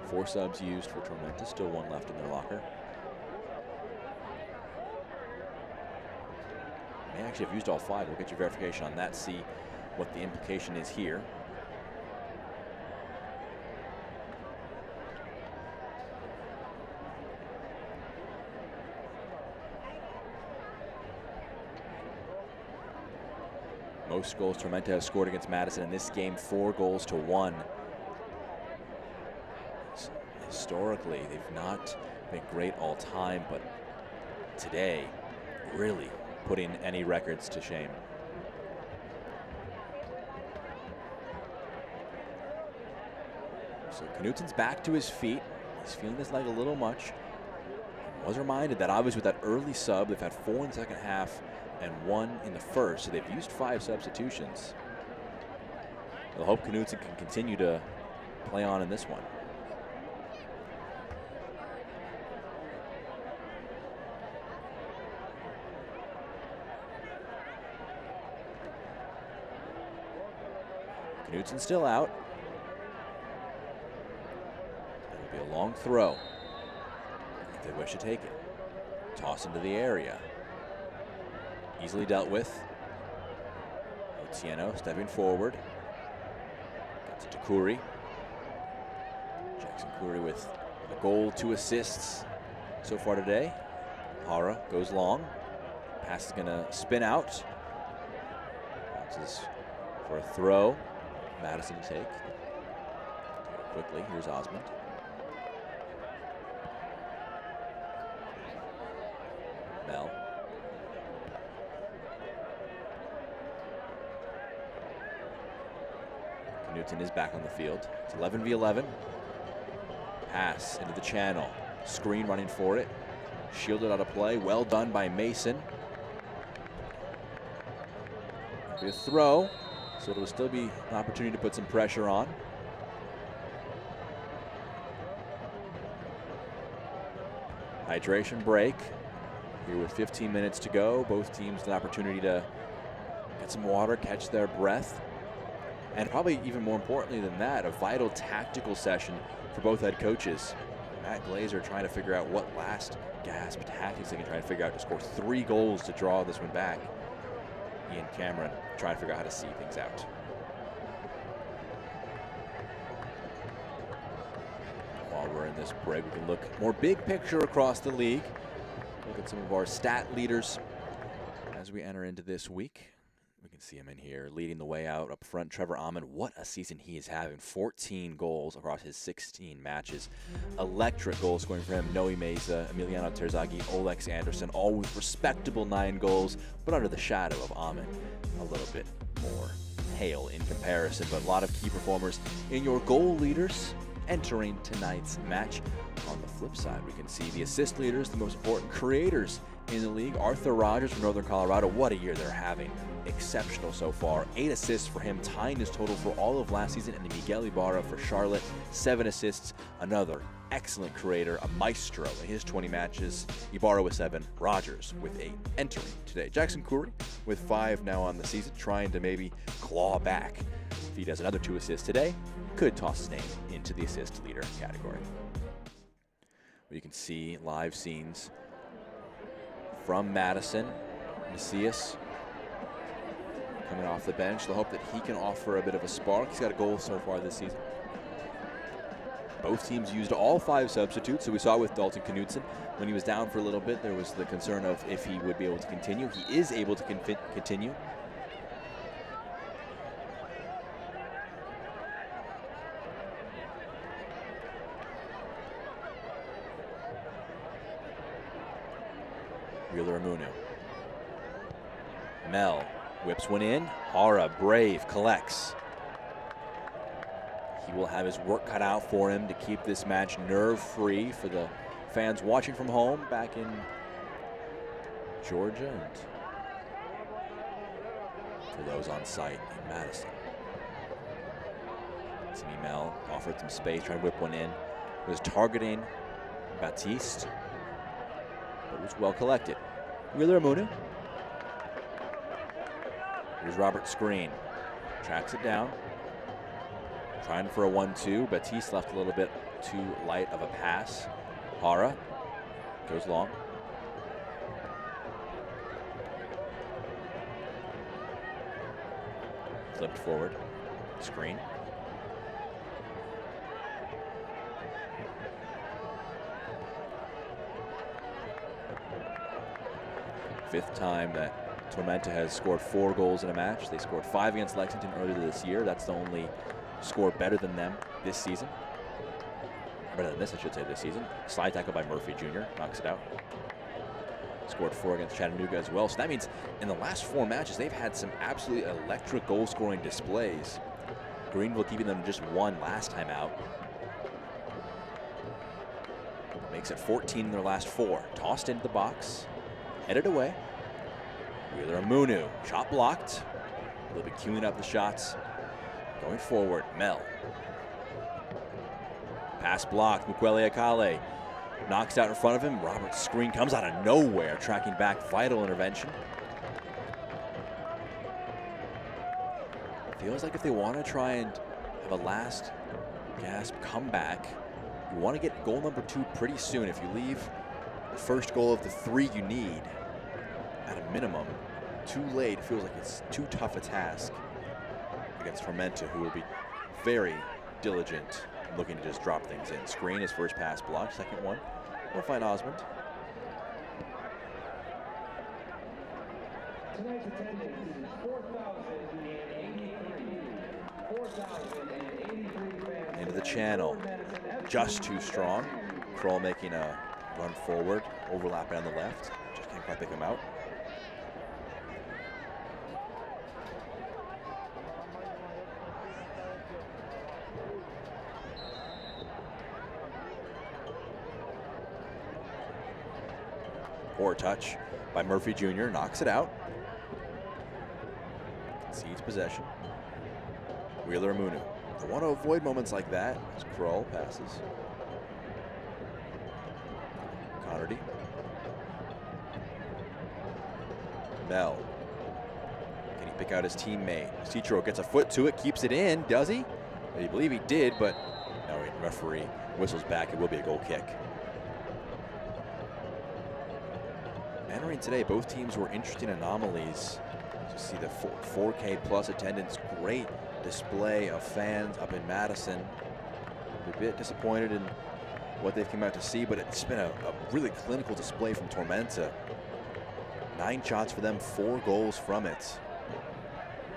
Four subs used for Tormenta, still 1 left in their locker. May actually have used all 5. We'll get your verification on that, see what the implication is here. Most goals Tormenta has scored against Madison in this game, 4 goals to 1. Historically, they've not been great all time, but today, really putting any records to shame. So Knutson's back to his feet. He's feeling this leg a little much. Was reminded that obviously with that early sub, they've had 4 in the second half and 1 in the first, so they've used 5 substitutions. They'll hope Knutson can continue to play on in this one. Knutson still out. It'll be a long throw if they wish to take it. Toss into the area. Easily dealt with. Otieno stepping forward. Gets it to Khoury. Jackson Khoury with a goal, 2 assists so far today. Hara goes long. Pass is gonna spin out. Bounces for a throw. Madison to take. Quickly, here's Osmond. Mel. Knudsen is back on the field. It's 11v11. Pass into the channel. Screen running for it. Shielded out of play. Well done by Mason. Be a throw, so it'll still be an opportunity to put some pressure on. Hydration break. Here with 15 minutes to go. Both teams an opportunity to get some water, catch their breath. And probably even more importantly than that, a vital tactical session for both head coaches. Matt Glazer trying to figure out what last gasp tactics they can try and figure out to score 3 goals to draw this one back. Ian Cameron trying to figure out how to see things out. While we're in this break, we can look more big picture across the league. Look at some of our stat leaders as we enter into this week. We can see him in here leading the way out up front. Trevor Ahmed, what a season he is having. 14 goals across his 16 matches. Electric goal scoring for him. Noe Meza, Emiliano Terzaghi, Olex Anderson, all with respectable 9 goals, but under the shadow of Ahmed, a little bit more pale in comparison. But a lot of key performers in your goal leaders entering tonight's match. On the flip side, we can see the assist leaders, the most important creators in the league. Arthur Rogers from Northern Colorado, what a year they're having. Exceptional so far. 8 assists for him, tying his total for all of last season. And then Miguel Ibarra for Charlotte, 7 assists. Another excellent creator, a maestro in his 20 matches. Ibarra with 7, Rogers with 8 entering today. Jackson Curry with 5 now on the season, trying to maybe claw back. If he does another 2 assists today, could toss his name into the assist leader category. You can see live scenes from Madison. Macias coming off the bench. The hope that he can offer a bit of a spark. He's got a goal so far this season. Both teams used all 5 substitutes, so we saw with Dalton Knudsen. When he was down for a little bit, there was the concern of if he would be able to continue. He is able to continue. Wheeler Amunu. Mel whips one in. Hara, brave, collects. He will have his work cut out for him to keep this match nerve-free for the fans watching from home back in Georgia and for those on site in Madison. Simi Mel offered some space, trying to whip one in. Was targeting Baptiste, but was well collected. Wheeler Amunu. Here's Robert Screen. Tracks it down. Trying for a 1-2. Baptiste left a little bit too light of a pass. Hara goes long. Flipped forward. Screen. Fifth time that Tormenta has scored 4 goals in a match. They scored 5 against Lexington earlier this year. That's the only score better than them this season. Better than this, I should say, this season. Slide tackle by Murphy Jr. knocks it out. Scored 4 against Chattanooga as well. So that means in the last 4 matches, they've had some absolutely electric goal-scoring displays. Greenville keeping them just 1 last time out. Makes it 14 in their last 4. Tossed into the box. Headed away. Wheeler Amunu, shot blocked. They'll be queuing up the shots. Going forward, Mel. Pass blocked, Mukwele Akale knocks out in front of him. Robert's screen comes out of nowhere, tracking back, vital intervention. Feels like if they want to try and have a last gasp comeback, you want to get goal number 2 pretty soon. If you leave the first goal of the 3 you need, at a minimum, too late, it feels like it's too tough a task against Tormenta, who will be very diligent, looking to just drop things in. Screen, his first pass blocked, second one. We'll find Osmond. Tonight's attendance is 4,083 fans. Into the channel, just too strong. Kroll making a run forward, overlapping on the left. Just can't quite pick him out. Poor touch by Murphy Jr. Knocks it out. Concedes possession. Wheeler Amunu. They want to avoid moments like that as Krull passes. Connerty. Mel. Can he pick out his teammate? Citro gets a foot to it, keeps it in. Does he? I believe he did, but no, the referee whistles back. It will be a goal kick. Entering today, both teams were interesting anomalies. You see the 4K plus attendance, great display of fans up in Madison. A bit disappointed in what they've come out to see, but it's been a really clinical display from Tormenta. 9 shots for them, 4 goals from it.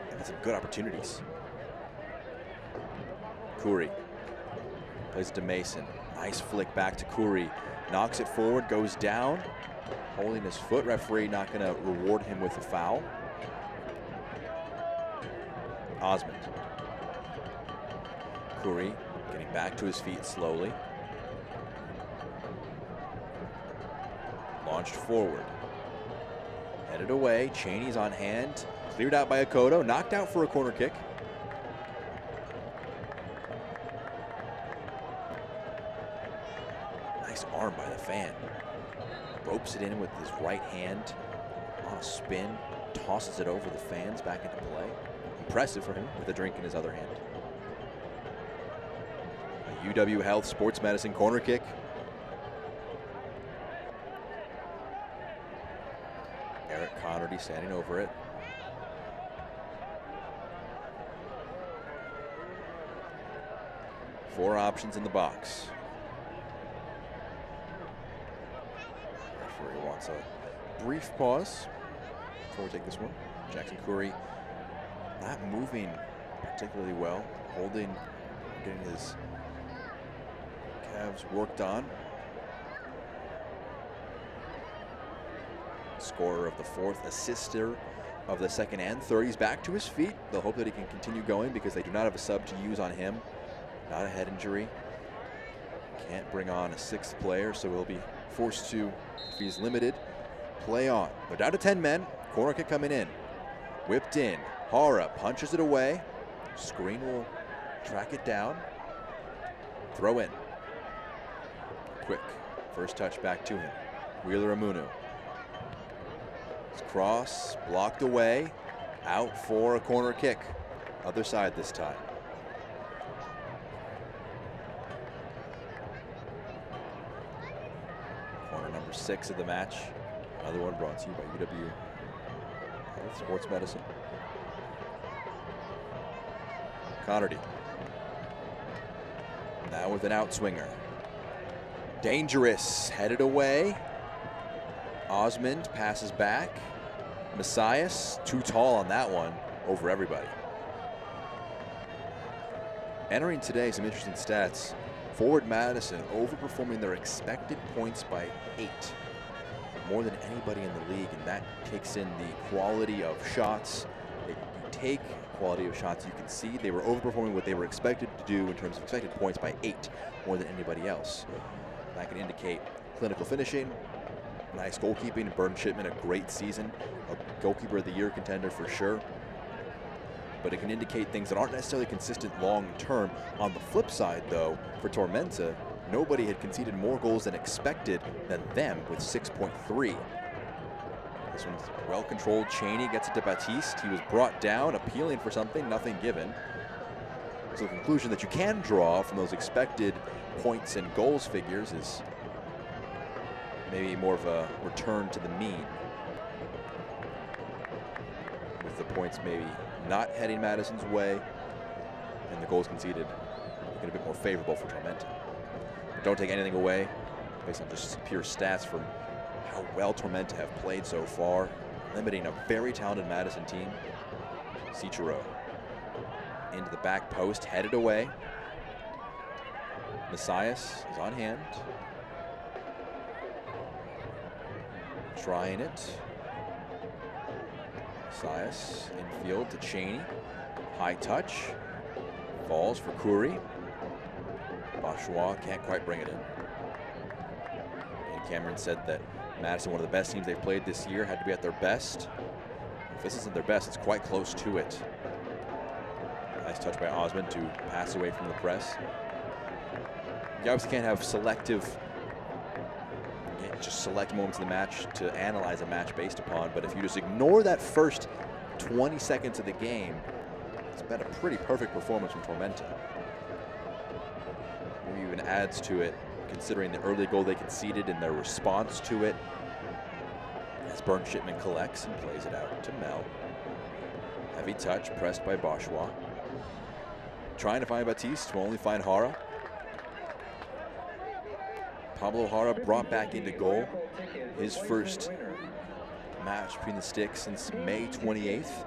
And had some good opportunities. Khoury plays it to Mason. Nice flick back to Khoury. Knocks it forward, goes down. Holding his foot, referee not going to reward him with a foul. Osmond. Khoury getting back to his feet slowly. Launched forward. Headed away, Cheney's on hand. Cleared out by Akoto, knocked out for a corner kick. Nice arm by the fan. Ropes it in with his right hand on a spin, tosses it over the fans back into play. Impressive for him with a drink in his other hand. A UW Health Sports Medicine corner kick. Eric Connerty standing over it. Four options in the box. Referee wants a brief pause before we take this one. Jackson Khoury not moving particularly well, holding, getting his calves worked on. Scorer of the 4th, assister of the 2nd and 3rd. He's back to his feet. They'll hope that he can continue going because they do not have a sub to use on him. Not a head injury. Can't bring on a 6th player, so he'll be forced to, if he's limited, play on. They're down to 10 men. Corner kick coming in. Whipped in. Hara punches it away. Screen will track it down. Throw in. Quick. First touch back to him. Wheeler Amunu. His cross blocked away. Out for a corner kick. Other side this time. Corner number 6 of the match. Another one brought to you by UW Health Sports Medicine. Connerty. Now with an outswinger. Dangerous. Headed away. Osmond passes back. Messias, too tall on that one, over everybody. Entering today, some interesting stats. Forward Madison overperforming their expected points by 8. More than anybody in the league, and that takes in the quality of shots. You take quality of shots, you can see they were overperforming what they were expected to do in terms of expected points by 8, more than anybody else. That can indicate clinical finishing, nice goalkeeping. Burn Shipman, a great season, a goalkeeper of the year contender for sure. But it can indicate things that aren't necessarily consistent long term. On the flip side, though, for Tormenta, nobody had conceded more goals than expected than them with 6.3. This one's well controlled. Cheney gets it to Baptiste. He was brought down, appealing for something, nothing given. So the conclusion that you can draw from those expected points and goals figures is maybe more of a return to the mean, with the points maybe not heading Madison's way and the goals conceded looking a bit more favorable for Tormenta. But don't take anything away based on just pure stats from how well Tormenta have played so far, limiting a very talented Madison team. Cicero into the back post, headed away. Messias is on hand. Trying it. Messias infield to Cheney. High touch. Falls for Khoury. Bachois can't quite bring it in. And Cameron said that Madison, one of the best teams they've played this year, had to be at their best. If this isn't their best, it's quite close to it. Nice touch by Osmond to pass away from the press. You obviously can't have just select moments in the match to analyze a match based upon, but if you just ignore that first 20 seconds of the game, it's been a pretty perfect performance from Tormenta. Maybe even adds to it, considering the early goal they conceded and their response to it. As Burn Shipman collects and plays it out to Mel. Heavy touch, pressed by Bourgeois. Trying to find Baptiste, will only find Hara. Pablo Hara brought back into goal. His first match between the sticks since May 28th.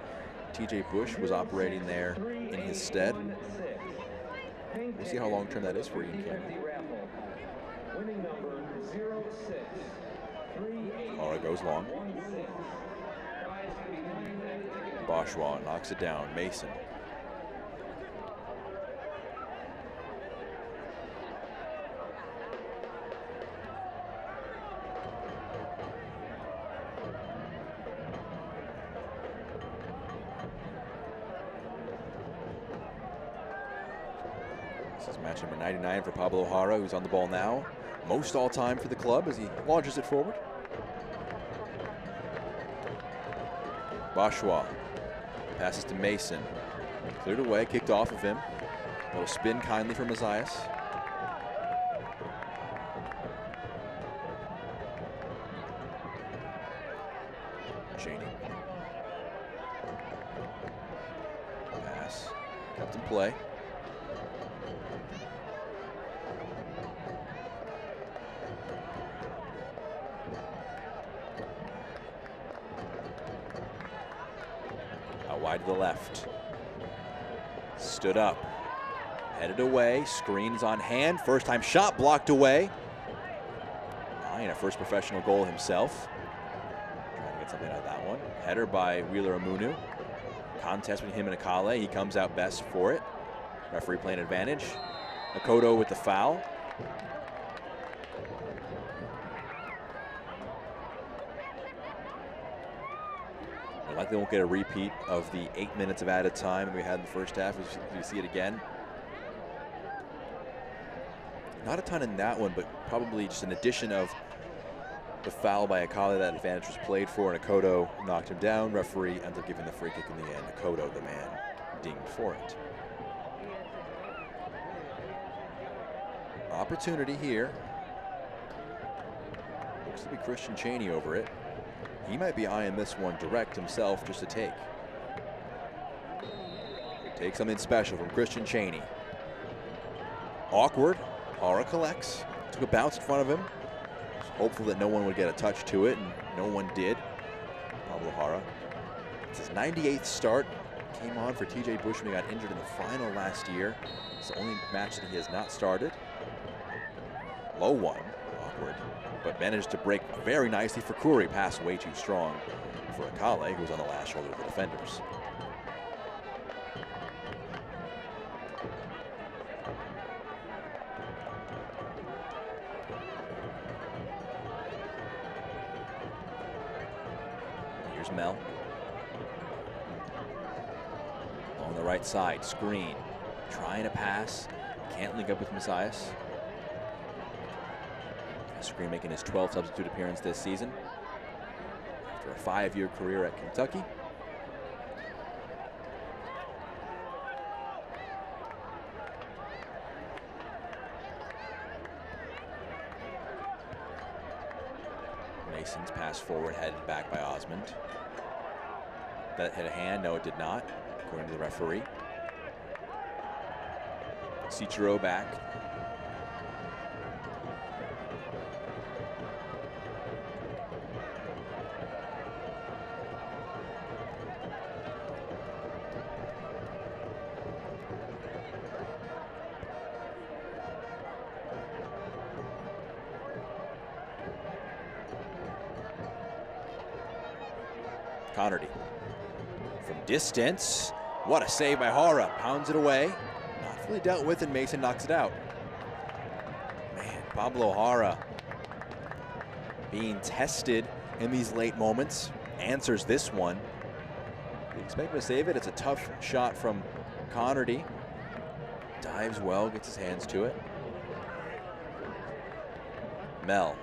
TJ Bush was operating there in his stead. We'll see how long-term that is for Ian Cameron. Hara goes long. Bourgeois knocks it down. Mason. This is match number 99 for Pablo Hara, who's on the ball now. Most all-time for the club as he launches it forward. Bourgeois passes to Mason. Cleared away, kicked off of him. A little spin kindly for Mazias. Cheney. Pass. Kept in play. Wide to the left. Stood up. Headed away. Screens on hand. First time shot blocked away. Ryan, a first professional goal himself. Trying to get something out of that one. Header by Wheeler Amunu. Contest between him and Akale. He comes out best for it. Referee playing advantage. Akoto with the foul. Likely won't get a repeat of the 8 minutes of added time we had in the first half. We see it again. Not a ton in that one, but probably just an addition of the foul by Akale. That advantage was played for, and Akoto knocked him down. Referee ends up giving the free kick in the end. Akoto, the man, dinged for it. Opportunity here. Looks to be Christian Cheney over it. He might be eyeing this one direct himself just to take. Take something special from Christian Cheney. Awkward. Hara collects. Took a bounce in front of him. Was hopeful that no one would get a touch to it, and no one did. Pablo Hara. It's his 98th start. Came on for TJ Bush when he got injured in the final last year. It's the only match that he has not started. Low one. Awkward. But managed to break very nicely for Khoury. Pass way too strong for Akale, who was on the last shoulder of the defenders. Here's Mel. On the right side, screen. Trying to pass. Can't link up with Mazias. Screen making his 12th substitute appearance this season after a 5-year career at Kentucky. Mason's pass forward headed back by Osmond. That hit a hand? No, it did not, according to the referee. Cichero back. Connerty from distance. What a save by Hara. Pounds it away. Not fully dealt with, and Mason knocks it out. Man, Pablo Hara being tested in these late moments. Answers this one. You expect him to save it. It's a tough shot from Connerty. Dives well, gets his hands to it. Mel.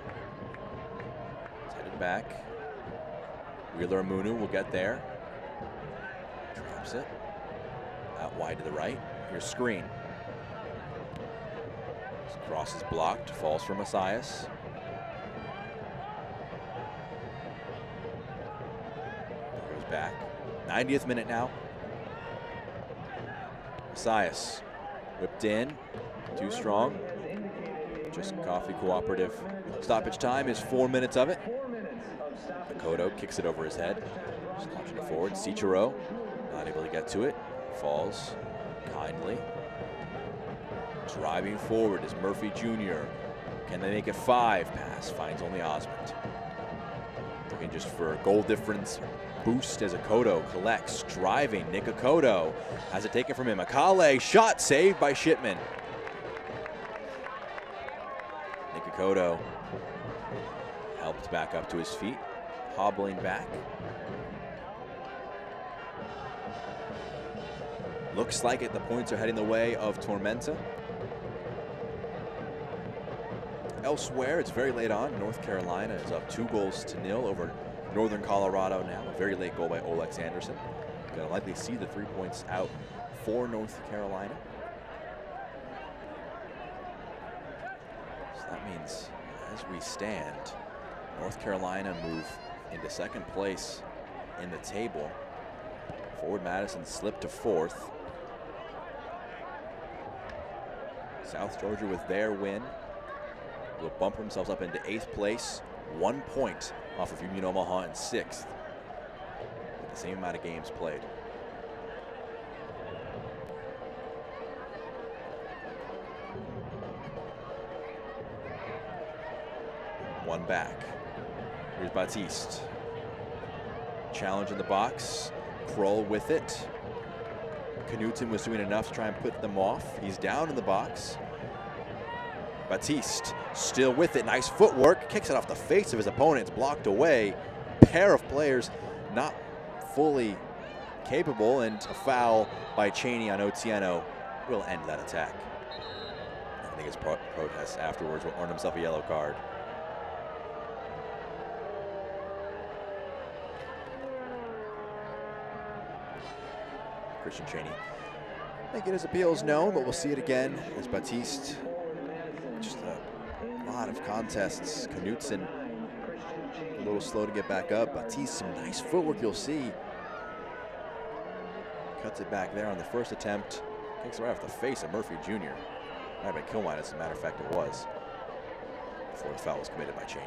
It's headed back. Wheeler Amunu will get there. Traps it. Out wide to the right. Here's screen. Cross is blocked. Falls for Messias. Goes back. 90th minute now. Messias. Whipped in. Too strong. Just Coffee Cooperative. Stoppage time is 4 minutes of it. Makoto kicks it over his head. Just launching it forward. Cichero not able to get to it. Falls kindly. Driving forward is Murphy Jr. Can they make it 5? Pass finds only Osmond. Looking just for a goal difference boost as Akoto collects. Driving, Nick Akoto has it taken from him. Akale, shot saved by Shipman. Nick Akoto helped back up to his feet, hobbling back. Looks like it, the points are heading the way of Tormenta. Elsewhere, it's very late on. North Carolina is up 2-0 over Northern Colorado now. A very late goal by Olex Anderson. Gonna likely see the 3 points out for North Carolina. So that means, as we stand, North Carolina move into second place in the table. Forward Madison slipped to 4th. South Georgia with their win will bump themselves up into 8th place, 1 point off of Union Omaha in 6th, with the same amount of games played. One back. Here's Batiste. Challenge in the box. Kroll with it. Knutson was doing enough to try and put them off. He's down in the box. Batiste still with it. Nice footwork. Kicks it off the face of his opponent. It's blocked away. Pair of players not fully capable, and a foul by Cheney on Otieno will end that attack. I think his protest afterwards will earn himself a yellow card. Christian Cheney making his appeals known, but we'll see it again as Batiste. Just a lot of contests. Knutson a little slow to get back up. Batiste, some nice footwork you'll see. Cuts it back there on the first attempt. Kicks it right off the face of Murphy Jr. Might have been Kilwine, as a matter of fact it was, before the foul was committed by Cheney.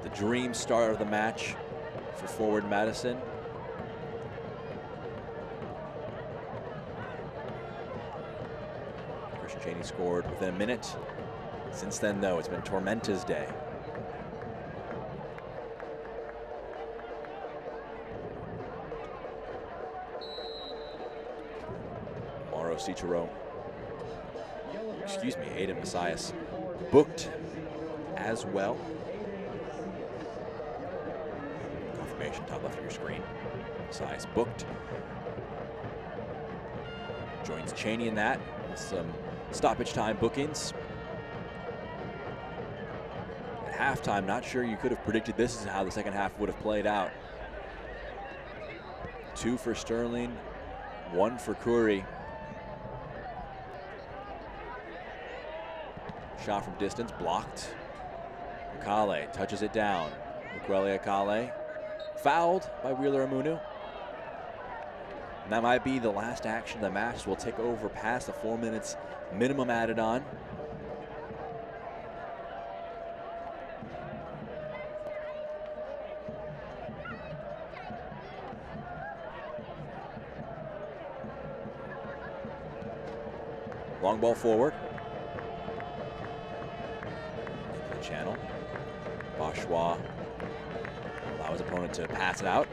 The dream start of the match for forward Madison. Christian Cheney scored within a minute. Since then, though, it's been Tormenta's day. Mauro Cichero, excuse me, Aiden Messias, booked as well. Top left of your screen. Messias booked. Joins Cheney in that with some stoppage time bookings. At halftime, not sure you could have predicted this is how the second half would have played out. 2 for Sterling, 1 for Curry. Shot from distance, blocked. Akale touches it down. Mukwele Akale. Fouled by Wheeler Amunu. And that might be the last action of the match. We'll take over past the 4 minutes minimum added on. Long ball forward. Into the channel. Bourgeois allows his opponent to pass it out.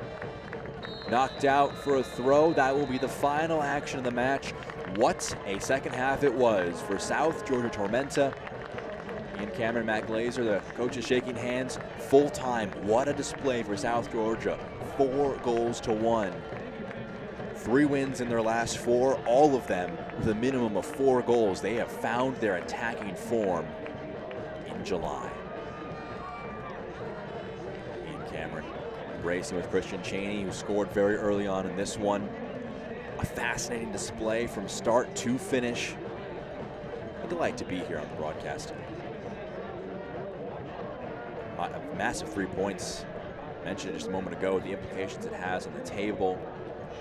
knocked out for a throw. That will be the final action of the match. What a second half it was for South Georgia Tormenta. Ian Cameron, Matt Glazer, the coaches shaking hands. Full time. What a display for South Georgia. 4-1. 3 wins in their last 4, all of them with a minimum of 4 goals. They have found their attacking form in July. Ian Cameron racing with Christian Cheney, who scored very early on in this one. A fascinating display from start to finish. A delight to be here on the broadcast. A massive 3 points. Mentioned just a moment ago the implications it has on the table.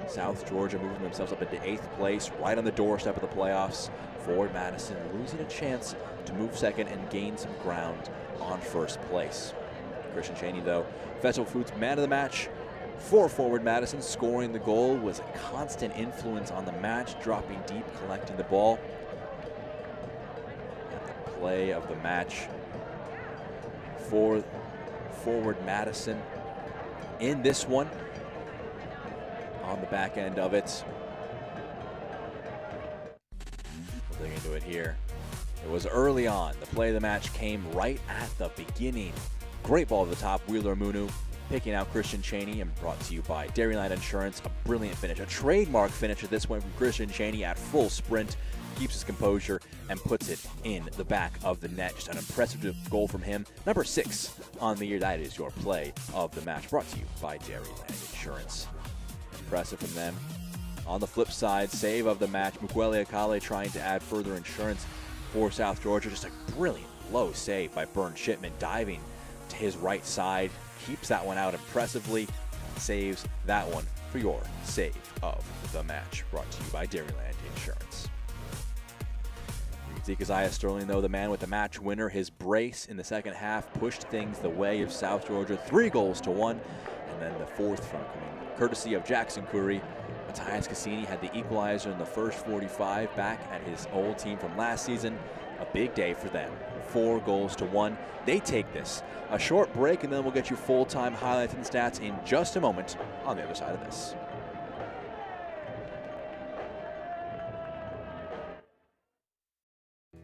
South Georgia moving themselves up into 8th place, right on the doorstep of the playoffs. Forward Madison losing a chance to move second and gain some ground on first place. Christian Cheney, though, Festival Foods man of the match for Forward Madison. Scoring the goal was a constant influence on the match, dropping deep, collecting the ball. And the play of the match for Forward Madison in this one. On the back end of it, we'll dig into it here. It was early on. The play of the match came right at the beginning. Great ball to the top. Wheeler Munu picking out Christian Cheney, and brought to you by Dairyland Insurance. A brilliant finish, a trademark finish at this point from Christian Cheney at full sprint. Keeps his composure and puts it in the back of the net. Just an impressive goal from him. Number 6 on the year. That is your play of the match, brought to you by Dairyland Insurance. Impressive from them. On the flip side, save of the match, Mukwele Akale trying to add further insurance for South Georgia. Just a brilliant low save by Bern Shipman, diving to his right side. Keeps that one out impressively. Saves that one for your save of the match, brought to you by Dairyland Insurance. Zeke Isaiah Sterling, though, the man with the match winner. His brace in the second half pushed things the way of South Georgia. 3-1. And then the 4th from courtesy of Jackson Curry. Matthias Cassini had the equalizer in the first 45 back at his old team from last season. A big day for them. 4-1. They take this. A short break, and then we'll get you full-time highlights and stats in just a moment on the other side of this.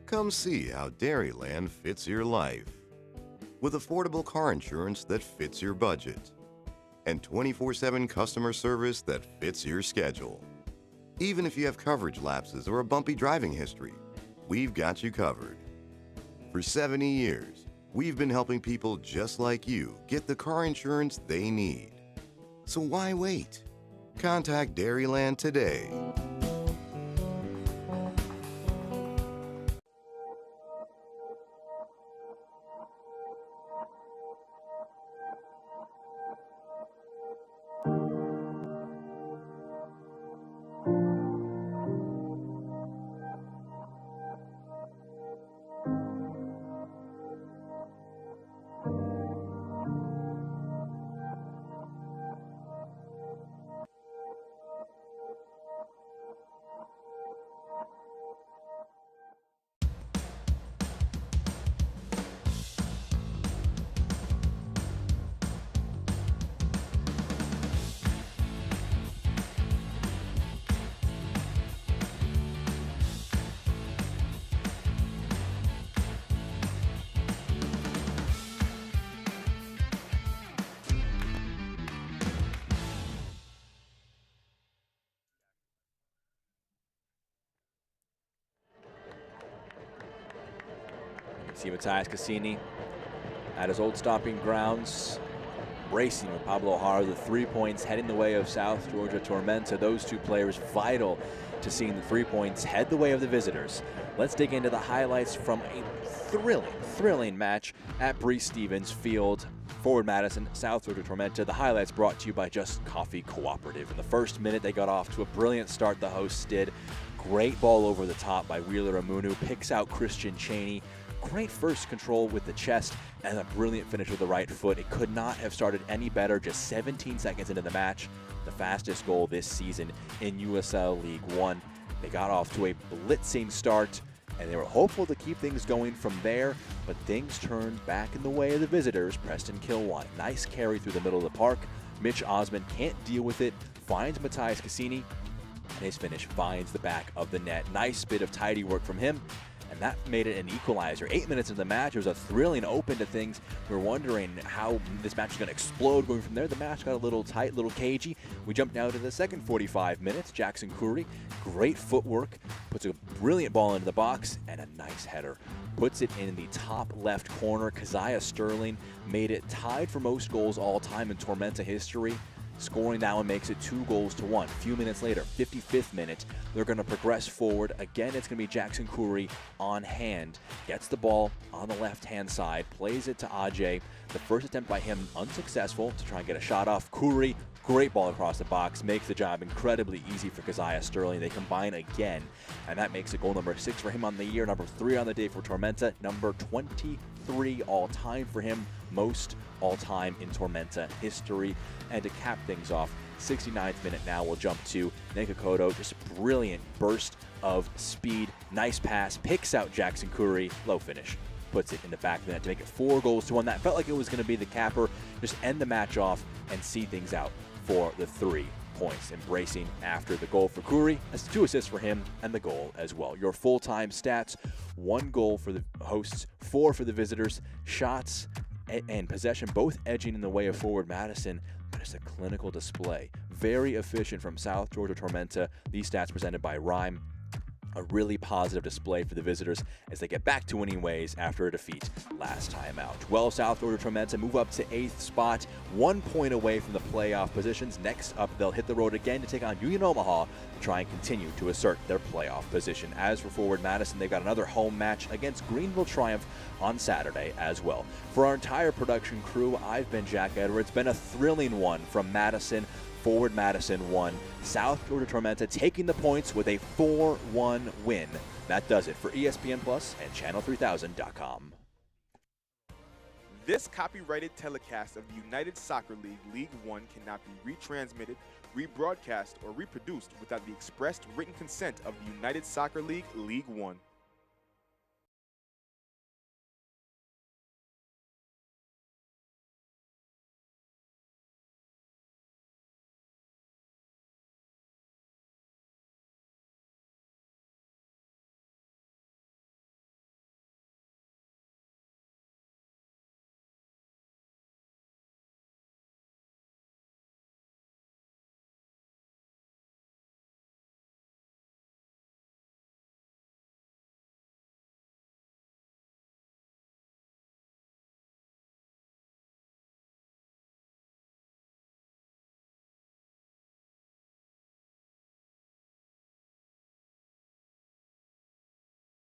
Come see how Dairyland fits your life. With affordable car insurance that fits your budget. And 24/7 customer service that fits your schedule. Even if you have coverage lapses or a bumpy driving history, we've got you covered. For 70 years, we've been helping people just like you get the car insurance they need. So why wait? Contact Dairyland today. See Matthias Cassini at his old stomping grounds, racing with Pablo O'Hara. The 3 points heading the way of South Georgia Tormenta. Those two players vital to seeing the 3 points head the way of the visitors. Let's dig into the highlights from a thrilling match at Breese Stevens Field. Forward Madison, South Georgia Tormenta. The highlights brought to you by Just Coffee Cooperative. In the first minute, they got off to a brilliant start, the hosts did. Great ball over the top by Wheeler Amunu, picks out Christian Cheney. Great first control with the chest and a brilliant finish with the right foot. It could not have started any better. Just 17 seconds into the match, the fastest goal this season in USL League One. They got off to a blitzing start, and they were hopeful to keep things going from there, but things turned back in the way of the visitors. Preston Kilwine, nice carry through the middle of the park. Mitch Osmond can't deal with it, finds Matthias Cassini, and his finish finds the back of the net. Nice bit of tidy work from him, and that made it an equalizer. 8 minutes into the match, it was a thrilling open to things. We were wondering how this match was going to explode going from there. The match got a little tight, a little cagey. We jump now to the second 45 minutes. Jackson Curry, great footwork, puts a brilliant ball into the box, and a nice header. Puts it in the top left corner. Keziah Sterling made it tied for most goals all time in Tormenta history. Scoring that one makes it 2-1. A few minutes later, 55th minute, they're going to progress forward. Again, it's going to be Jackson Curry on hand. Gets the ball on the left-hand side, plays it to Ajay. The first attempt by him unsuccessful to try and get a shot off. Curry, great ball across the box, makes the job incredibly easy for Keziah Sterling. They combine again, and that makes it goal number 6 for him on the year, number 3 on the day for Tormenta, number 23 all-time for him, most all-time in Tormenta history. And to cap things off, 69th minute now, we'll jump to Nekakoto. Just a brilliant burst of speed, nice pass, picks out Jackson Curry, low finish, puts it in the back of the net to make it 4-1. That felt like it was going to be the capper, just end the match off and see things out for the 3 points. Embracing after the goal for Curry, that's 2 assists for him and the goal as well. Your full-time stats: 1 goal for the hosts, 4 for the visitors. Shots and possession both edging in the way of forward Madison, but it's a clinical display. Very efficient from South Georgia Tormenta. These stats presented by Rhyme. A really positive display for the visitors as they get back to winning ways after a defeat last time out. Well, South Georgia Tormenta move up to 8th spot, 1 point away from the playoff positions. Next up, they'll hit the road again to take on Union Omaha to try and continue to assert their playoff position. As for forward Madison, they've got another home match against Greenville Triumph on Saturday as well. For our entire production crew, I've been Jack Edwards. Been a thrilling one from Madison. Forward Madison won. South Georgia Tormenta taking the points with a 4-1 win. That does it for ESPN Plus and Channel3000.com. This copyrighted telecast of the United Soccer League League One cannot be retransmitted, rebroadcast, or reproduced without the expressed written consent of the United Soccer League League One.